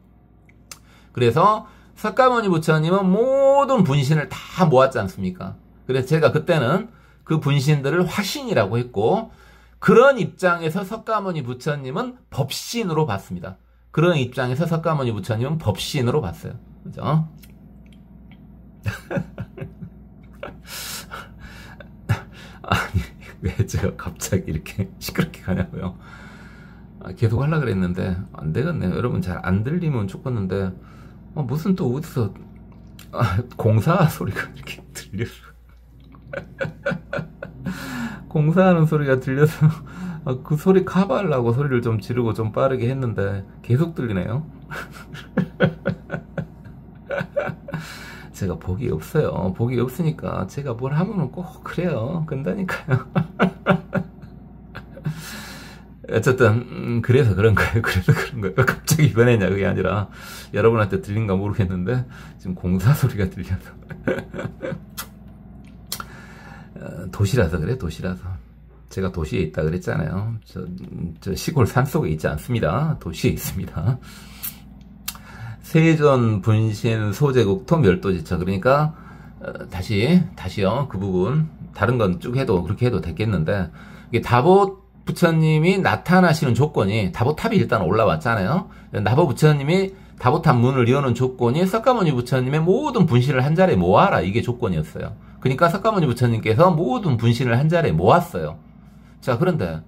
그래서 석가모니 부처님은 모든 분신을 다 모았지 않습니까? 그래서 제가 그때는 그 분신들을 화신이라고 했고 그런 입장에서 석가모니 부처님은 법신으로 봤습니다. 그런 입장에서 석가모니 부처님은 법신으로 봤어요. 그죠? 아니, 왜 제가 갑자기 이렇게 시끄럽게 가냐고요. 계속 하려고 그랬는데 안 되겠네요. 여러분 잘 안 들리면 좋겠는데 무슨 또 어디서 공사 소리가 이렇게 들려서 공사하는 소리가 들려서 그 소리 커버하려고 소리를 좀 지르고 좀 빠르게 했는데 계속 들리네요. 제가 복이 없어요. 복이 없으니까 제가 뭘 하면은 꼭 그래요. 근다니까요. 어쨌든 그래서 그런 거예요. 그래서 그런 거예요. 갑자기 변했냐 그게 아니라 여러분한테 들린가 모르겠는데 지금 공사 소리가 들려서 도시라서 그래. 도시라서 제가 도시에 있다 그랬잖아요. 저 시골 산속에 있지 않습니다. 도시에 있습니다. 세전 분신 소제국토 멸도지처. 그러니까 다시요 그 부분 다른 건 쭉 해도 그렇게 해도 됐겠는데 이게 다봇 부처님이 나타나시는 조건이 다보탑이 일단 올라왔잖아요. 다보 부처님이 다보탑 문을 여는 조건이 석가모니 부처님의 모든 분신을 한 자리에 모아라 이게 조건이었어요. 그러니까 석가모니 부처님께서 모든 분신을 한 자리에 모았어요. 자 그런데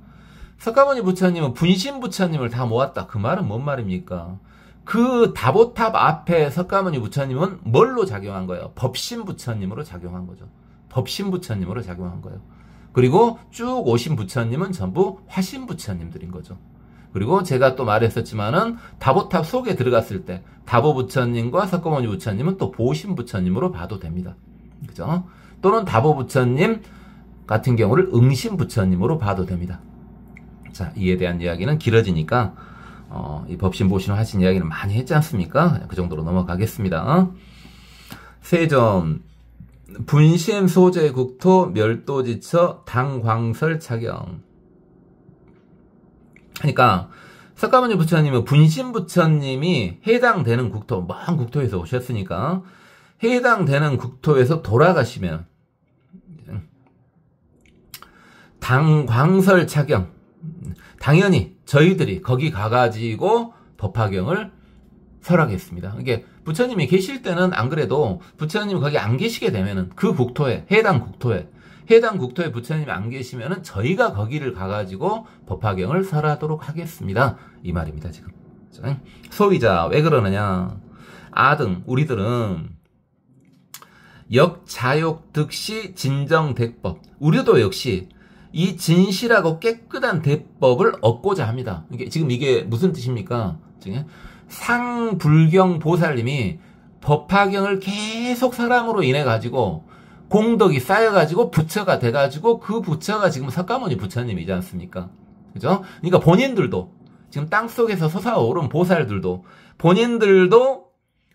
석가모니 부처님은 분신 부처님을 다 모았다. 그 말은 뭔 말입니까? 그 다보탑 앞에 석가모니 부처님은 뭘로 작용한 거예요? 법신 부처님으로 작용한 거죠. 법신 부처님으로 작용한 거예요. 그리고 쭉 오신 부처님은 전부 화신 부처님들인 거죠. 그리고 제가 또 말했었지만은 다보탑 속에 들어갔을 때 다보 부처님과 석가모니 부처님은 또 보신 부처님으로 봐도 됩니다. 그죠? 또는 다보 부처님 같은 경우를 응신 부처님으로 봐도 됩니다. 자, 이에 대한 이야기는 길어지니까 이 법신 보신 화신 이야기는 많이 했지 않습니까? 그 정도로 넘어가겠습니다. 세전 분신 소재 국토 멸도지처 당광설 차경. 그러니까 석가모니 부처님은 분신 부처님이 해당되는 국토, 먼 국토에서 오셨으니까 해당되는 국토에서 돌아가시면 당광설 차경. 당연히 저희들이 거기 가가지고 법화경을 설하겠습니다. 이게 부처님이 계실 때는 안 그래도 부처님이 거기 안 계시게 되면은 그 국토에 해당 국토에 부처님이 안 계시면은 저희가 거기를 가가지고 법화경을 설하도록 하겠습니다. 이 말입니다 지금. 소위자 왜 그러느냐? 아등 우리들은 역자욕 득시 진정 대법. 우리도 역시 이 진실하고 깨끗한 대법을 얻고자 합니다. 지금 이게 무슨 뜻입니까? 지금 상불경 보살님이 법화경을 계속 사람으로 인해 가지고 공덕이 쌓여가지고 부처가 돼가지고 그 부처가 지금 석가모니 부처님이지 않습니까? 그죠? 그러니까 본인들도 지금 땅속에서 솟아오른 보살들도 본인들도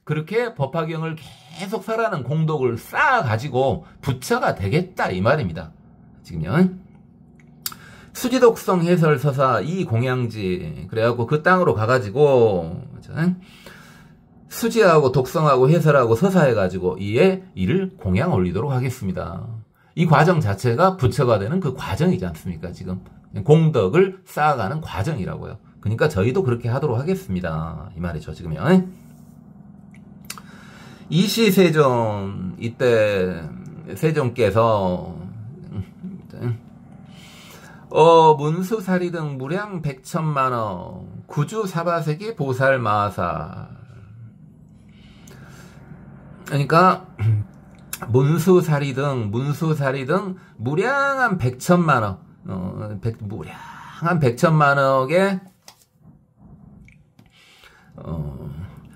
그렇게 법화경을 계속 설하는 공덕을 쌓아가지고 부처가 되겠다 이 말입니다. 지금요. 수지독성 해설 서사 이 공양지 그래갖고 그 땅으로 가가지고 수지하고 독성하고 해설하고 서사해가지고 이를 공양 올리도록 하겠습니다. 이 과정 자체가 부처가 되는 그 과정이지 않습니까? 지금 공덕을 쌓아가는 과정이라고요. 그러니까 저희도 그렇게 하도록 하겠습니다. 이 말이죠 지금요. 이시세존 이때 세존께서 문수사리 등 무량 100천만억 구주사바세기 보살 마살. 그러니까 문수사리 등 무량한 100천만억 무량한 100천만억의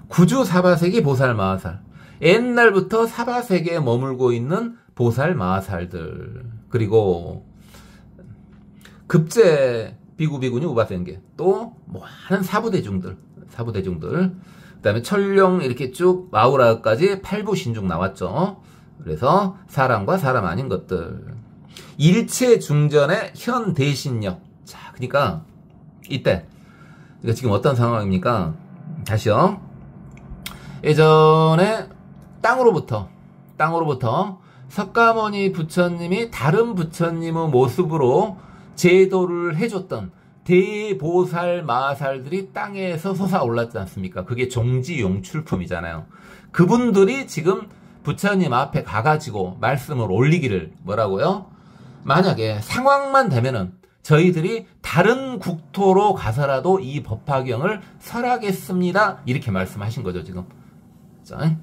구주사바세기 보살 마살. 옛날부터 사바세계에 머물고 있는 보살 마살들 그리고 급제 비구비구니 우바생계 또 많은 사부대중들 그 다음에 철룡 이렇게 쭉 마우라까지 8부 신중 나왔죠. 그래서 사람과 사람 아닌 것들 일체 중전의 현 대신력. 자 그러니까 이때 지금 어떤 상황입니까? 다시요. 예전에 땅으로부터 석가모니 부처님이 다른 부처님의 모습으로 제도를 해줬던 대보살 마살들이 땅에서 솟아올랐지 않습니까? 그게 종지용출품이잖아요. 그분들이 지금 부처님 앞에 가가지고 말씀을 올리기를 뭐라고요? 만약에 상황만 되면은 저희들이 다른 국토로 가서라도 이 법화경을 설하겠습니다. 이렇게 말씀하신 거죠, 지금. 자,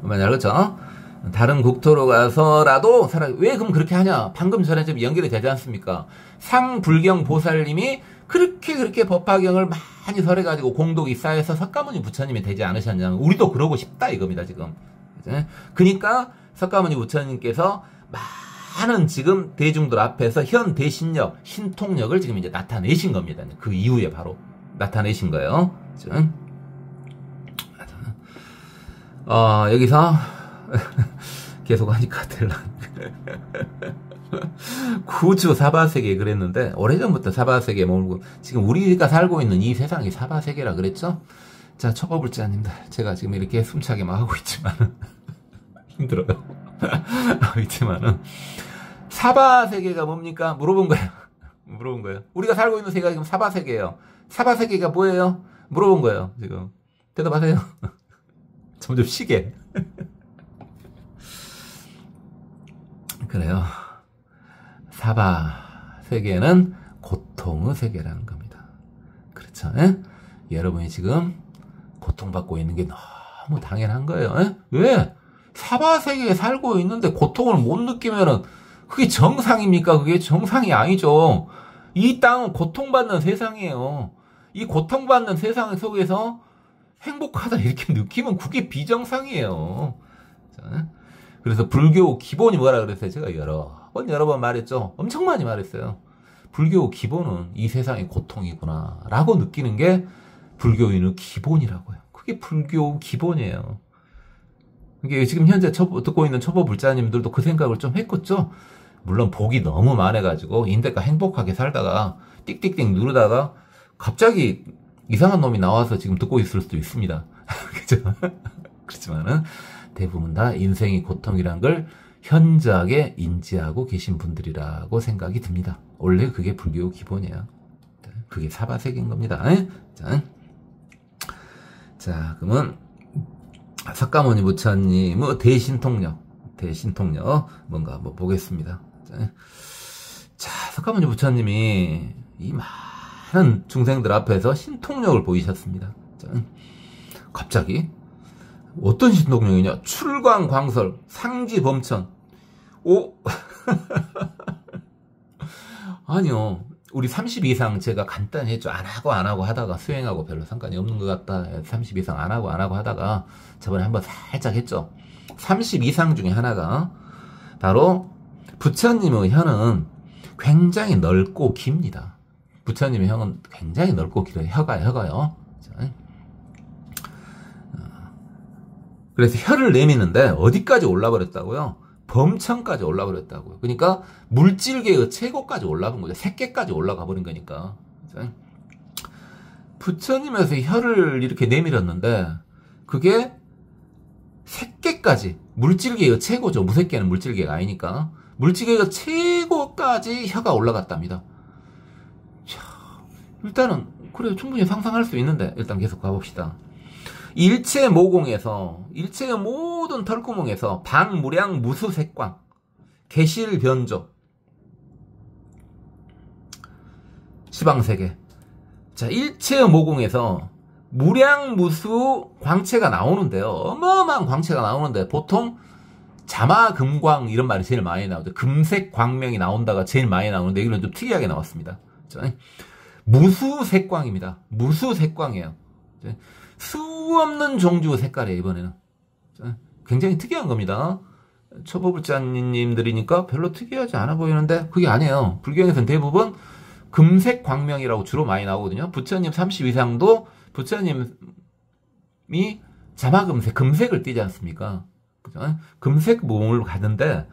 만약 그렇죠? 다른 국토로 가서라도 왜 그럼 그렇게 하냐? 방금 전에 좀 연결이 되지 않습니까? 상불경 보살님이 그렇게 법화경을 많이 설해가지고 공덕이 쌓여서 석가모니 부처님이 되지 않으셨냐? 우리도 그러고 싶다 이겁니다, 지금. 그러니까 석가모니 부처님께서 많은 지금 대중들 앞에서 현 대신력, 신통력을 지금 이제 나타내신 겁니다. 그 이후에 바로 나타내신 거예요. 여기서 계속 하니까 구주 사바세계 그랬는데 오래전부터 사바세계에 머물고 지금 우리가 살고 있는 이 세상이 사바세계라 그랬죠? 자, 초보불자님들 제가 지금 이렇게 숨차게 막 하고 있지만은 힘들어요. 있지만은 사바세계가 뭡니까? 물어본 거예요. 우리가 살고 있는 세계가 지금 사바세계예요. 사바세계가 뭐예요? 물어본 거예요. 지금 대답하세요. 점점 쉬게. 그래요. 사바 세계는 고통의 세계라는 겁니다. 그렇죠? 에? 여러분이 지금 고통받고 있는 게 너무 당연한 거예요. 에? 왜? 사바 세계에 살고 있는데 고통을 못 느끼면은 그게 정상입니까? 그게 정상이 아니죠. 이 땅은 고통받는 세상이에요. 이 고통받는 세상 속에서 행복하다 이렇게 느끼면 그게 비정상이에요. 자, 그래서 불교 기본이 뭐라 그랬어요? 제가 여러 번 말했죠. 엄청 많이 말했어요. 불교 기본은 이 세상의 고통이구나 라고 느끼는 게 불교인의 기본이라고요. 그게 불교 기본이에요. 이게 지금 현재 듣고 있는 초보 불자님들도 그 생각을 좀 했겠죠? 물론 복이 너무 많아가지고 인대가 행복하게 살다가 띡띡띡 누르다가 갑자기 이상한 놈이 나와서 지금 듣고 있을 수도 있습니다. 그렇죠? 그렇지만은 대부분 다 인생의 고통이란 걸 현저하게 인지하고 계신 분들이라고 생각이 듭니다. 원래 그게 불교 기본이에요. 그게 사바세계인 겁니다. 자, 그러면 석가모니 부처님의 대신통력 뭔가 한번 보겠습니다. 자, 석가모니 부처님이 이 많은 중생들 앞에서 신통력을 보이셨습니다. 자, 갑자기 어떤 신통력이냐? 출광광설, 상지범천. 오, 아니요. 우리 30 이상 제가 간단히 했죠. 안 하고 하다가 수행하고 별로 상관이 없는 것 같다. 30 이상 안 하고 하다가 저번에 한번 살짝 했죠. 30 이상 중에 하나가 바로 부처님의 혀는 굉장히 넓고 깁니다. 부처님의 혀는 굉장히 넓고 길어요. 혀가요. 그래서 혀를 내미는데 어디까지 올라버렸다고요? 범천까지 올라버렸다고요. 그러니까 물질계의 최고까지 올라간 거죠. 새끼까지 올라가 버린 거니까. 부처님에서 혀를 이렇게 내밀었는데 그게 새끼까지 물질계의 최고죠. 무새끼는 물질계가 아니니까. 물질계의 최고까지 혀가 올라갔답니다. 자, 일단은 그래 충분히 상상할 수 있는데 일단 계속 가봅시다. 일체 모공에서 일체의 모든 털구멍에서 방무량 무수색광 개실변조 시방세계. 자, 일체의 모공에서 무량무수 광채가 나오는데요. 어마어마한 광채가 나오는데 보통 자마금광 이런 말이 제일 많이 나오죠. 금색 광명이 나온다가 제일 많이 나오는데 이거는 좀 특이하게 나왔습니다. 무수색광입니다. 무수색광이에요. 수 없는 종류의 색깔이에요, 이번에는. 굉장히 특이한 겁니다. 초보불자님들이니까 별로 특이하지 않아 보이는데 그게 아니에요. 불교에서는 대부분 금색 광명이라고 주로 많이 나오거든요. 부처님 30 이상도 부처님이 자마금색, 금색을 띠지 않습니까? 그죠? 금색 몸을 가는데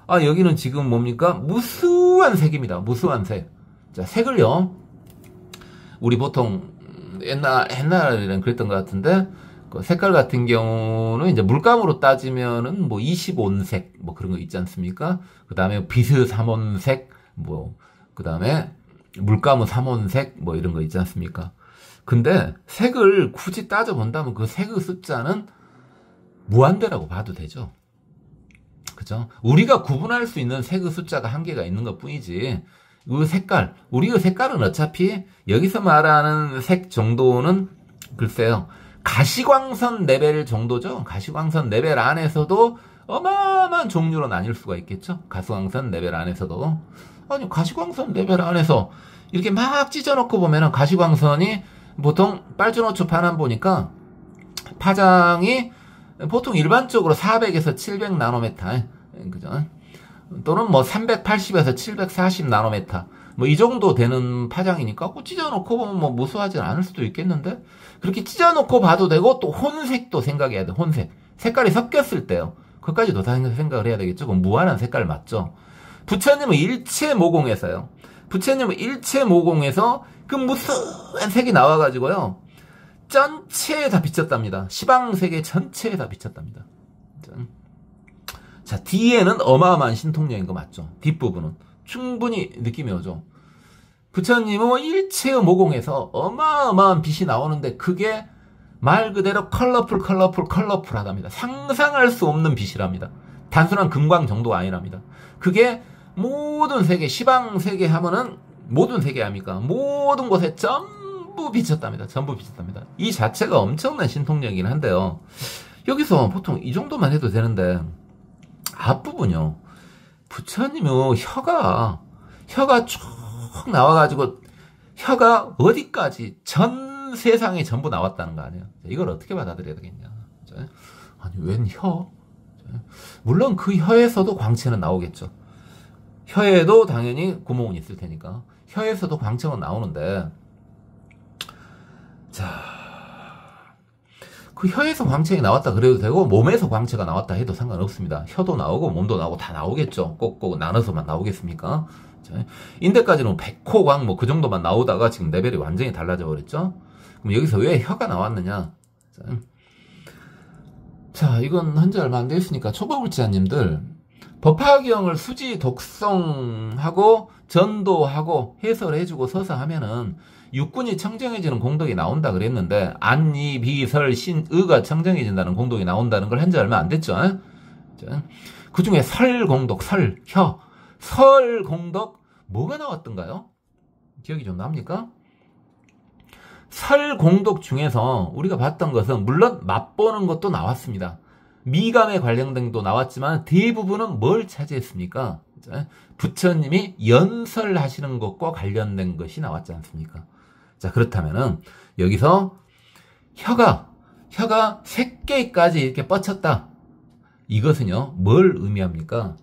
여기는 지금 뭡니까? 무수한 색입니다. 무수한 색. 자, 색을요. 우리 보통 옛날에는 그랬던 것 같은데, 그 색깔 같은 경우는 이제 물감으로 따지면은 뭐 20온색, 뭐 그런 거 있지 않습니까? 그 다음에 비스 3온색, 그 다음에 물감은 3온색, 뭐 이런 거 있지 않습니까? 근데 색을 굳이 따져본다면 그 색의 숫자는 무한대라고 봐도 되죠. 그죠? 우리가 구분할 수 있는 색의 숫자가 한계가 있는 것 뿐이지, 그 색깔, 우리의 색깔은 어차피 여기서 말하는 색 정도는 글쎄요, 가시광선 레벨 정도죠. 가시광선 레벨 안에서도 어마어마한 종류로 나뉠 수가 있겠죠. 가시광선 레벨 안에서도. 아니, 가시광선 레벨 안에서 이렇게 막 찢어놓고 보면은 가시광선이 보통 빨주노초 반환 보니까 파장이 보통 일반적으로 400에서 700 나노메타, 그죠? 또는 뭐 380에서 740 나노메타, 뭐 이 정도 되는 파장이니까 찢어놓고 보면 뭐 무수하진 않을 수도 있겠는데, 그렇게 찢어놓고 봐도 되고, 또 혼색도 생각해야 돼. 혼색, 색깔이 섞였을 때요. 그것까지도 다 생각을 해야 되겠죠. 그럼 무한한 색깔 맞죠. 부처님은 일체 모공에서요. 부처님은 일체 모공에서 그 무수한 색이 나와가지고요, 전체에 다 비쳤답니다. 시방세계 전체에 다 비쳤답니다. 자, 뒤에는 어마어마한 신통력인 거 맞죠? 뒷부분은 충분히 느낌이 오죠. 부처님은 일체의 모공에서 어마어마한 빛이 나오는데, 그게 말 그대로 컬러풀하답니다. 상상할 수 없는 빛이랍니다. 단순한 금광 정도가 아니랍니다. 그게 모든 세계, 시방세계 하면은 모든 세계 아닙니까? 모든 곳에 전부 비쳤답니다. 전부 비쳤답니다. 이 자체가 엄청난 신통력이긴 한데요. 여기서 보통 이 정도만 해도 되는데, 앞부분요. 부처님의 혀가 쭉 나와가지고, 혀가 어디까지 전 세상에 전부 나왔다는 거 아니에요. 이걸 어떻게 받아들여야 되겠냐. 아니, 웬 혀? 물론 그 혀에서도 광채는 나오겠죠. 혀에도 당연히 구멍은 있을 테니까. 혀에서도 광채가 나오는데, 자, 그 혀에서 광채가 나왔다 그래도 되고, 몸에서 광채가 나왔다 해도 상관없습니다. 혀도 나오고 몸도 나오고 다 나오겠죠. 꼭꼭 나눠서만 나오겠습니까? 자, 인대까지는 백호광 뭐 그 정도만 나오다가 지금 레벨이 완전히 달라져 버렸죠. 그럼 여기서 왜 혀가 나왔느냐? 자, 이건 현재 얼마 안 되었으니까 초보불자님들, 법화경을 수지 독성하고 전도하고 해설해주고 서서 하면은 육군이 청정해지는 공덕이 나온다 그랬는데, 안이 비설 신의가 청정해진다는 공덕이 나온다는 걸 현재 얼마 안 됐죠. 그 중에 설공덕, 설공덕 뭐가 나왔던가요? 기억이 좀 납니까? 설공덕 중에서 우리가 봤던 것은 물론 맛보는 것도 나왔습니다. 미감에 관련된 것도 나왔지만 대부분은 뭘 차지했습니까? 부처님이 연설하시는 것과 관련된 것이 나왔지 않습니까? 자, 그렇다면은 여기서 혀가 새끼까지 이렇게 뻗쳤다. 이것은요, 뭘 의미합니까?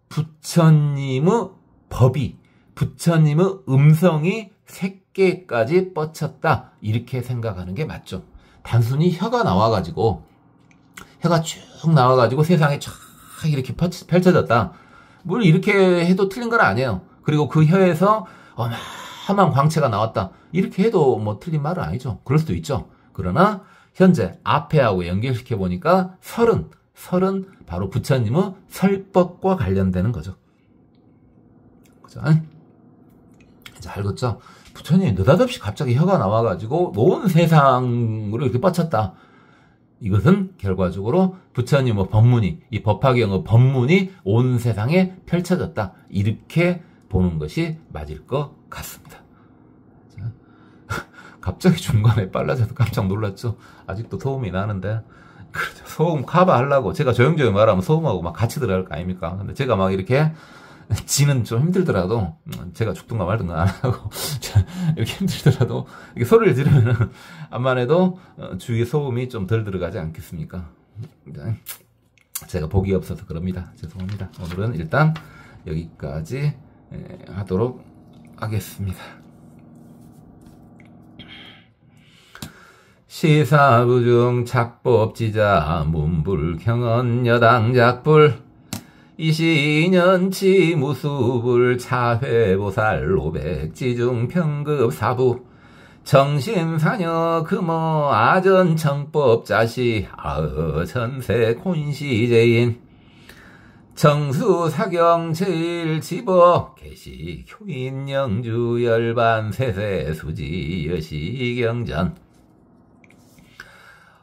부처님의 법이, 부처님의 음성이 새끼까지 뻗쳤다. 이렇게 생각하는 게 맞죠. 단순히 혀가 나와가지고 세상에 쫙 이렇게 펼쳐졌다. 물론 이렇게 해도 틀린 건 아니에요. 그리고 그 혀에서 어마어마한 광채가 나왔다. 이렇게 해도 뭐 틀린 말은 아니죠. 그럴 수도 있죠. 그러나 현재 앞에하고 연결시켜 보니까 설은 바로 부처님의 설법과 관련되는 거죠. 그죠? 이제 알겠죠? 부처님이 느닷없이 갑자기 혀가 나와가지고 온 세상으로 이렇게 뻗쳤다. 이것은 결과적으로 부처님의 법문이, 이 법화경의 법문이 온 세상에 펼쳐졌다. 이렇게 보는 것이 맞을 것 같습니다. 갑자기 중간에 빨라져서 깜짝 놀랐죠. 아직도 소음이 나는데, 그렇죠. 소음 커버하려고 제가 조용조용 말하면 소음하고 막 같이 들어갈 거 아닙니까? 근데 제가 막 이렇게 지는 좀 힘들더라도, 제가 죽든가 말든가 안 하고 이렇게 힘들더라도 이렇게 소리를 지르면은 암만 해도 주위에 소음이 좀 덜 들어가지 않겠습니까? 제가 복이 없어서 그럽니다. 죄송합니다. 오늘은 일단 여기까지 하도록 하겠습니다. 시사부중 작법지자 문불경언 여당작불 이시년치 무수불 차회보살 오백지중 평급 사부 정심사녀 금어 아전청법자시 아전세 콘시제인 정수사경 제일지법 개시 효인영주 열반 세세 수지 여시경전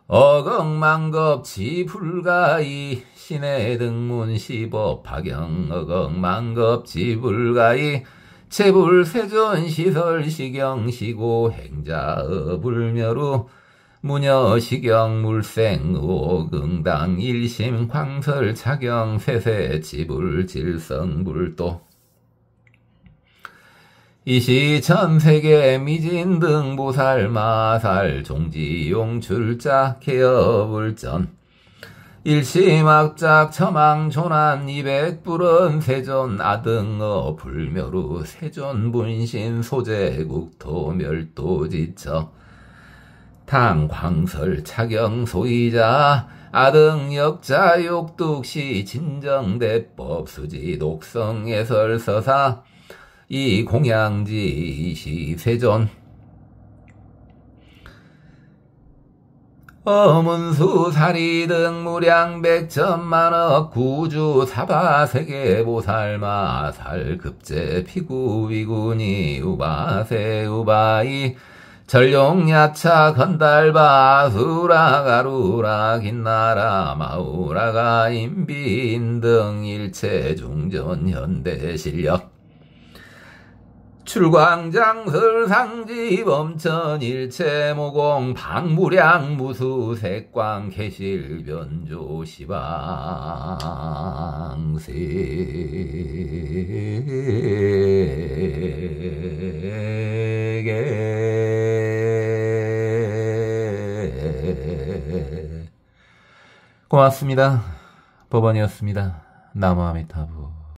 어걱만겁지 불가이 신의 등문 시법 파경 어걱만겁지 불가이 체불세존 시설 시경 시고 행자 불멸우 무녀 시경 물생 오긍당 일심 광설 차경 세세 지불 질성 불도 이시 전세계 미진 등 보살 마살 종지용 출자 개업을전 일심악작 처망 조난 이백불은 세존 아등어 불멸우 세존 분신 소재국토 멸도지처 당 광설 차경 소이자 아등 역자 욕득시 진정대법 수지 독성 예설 서사 이 공양지 이시 세존 어문수 사리 등 무량 백천만억 구주 사바 세계 보살 마살 급제 피구 위군이 우바세 우바이 전룡야차 건달바 수라가루라 긴나라 마우라가 인비인 등 일체 중전 현대 실력 출광장설 상지 범천 일체 모공 방무량 무수 색광 개실 변조 시방세계 고맙습니다. 법원이었습니다. 나무아미타부.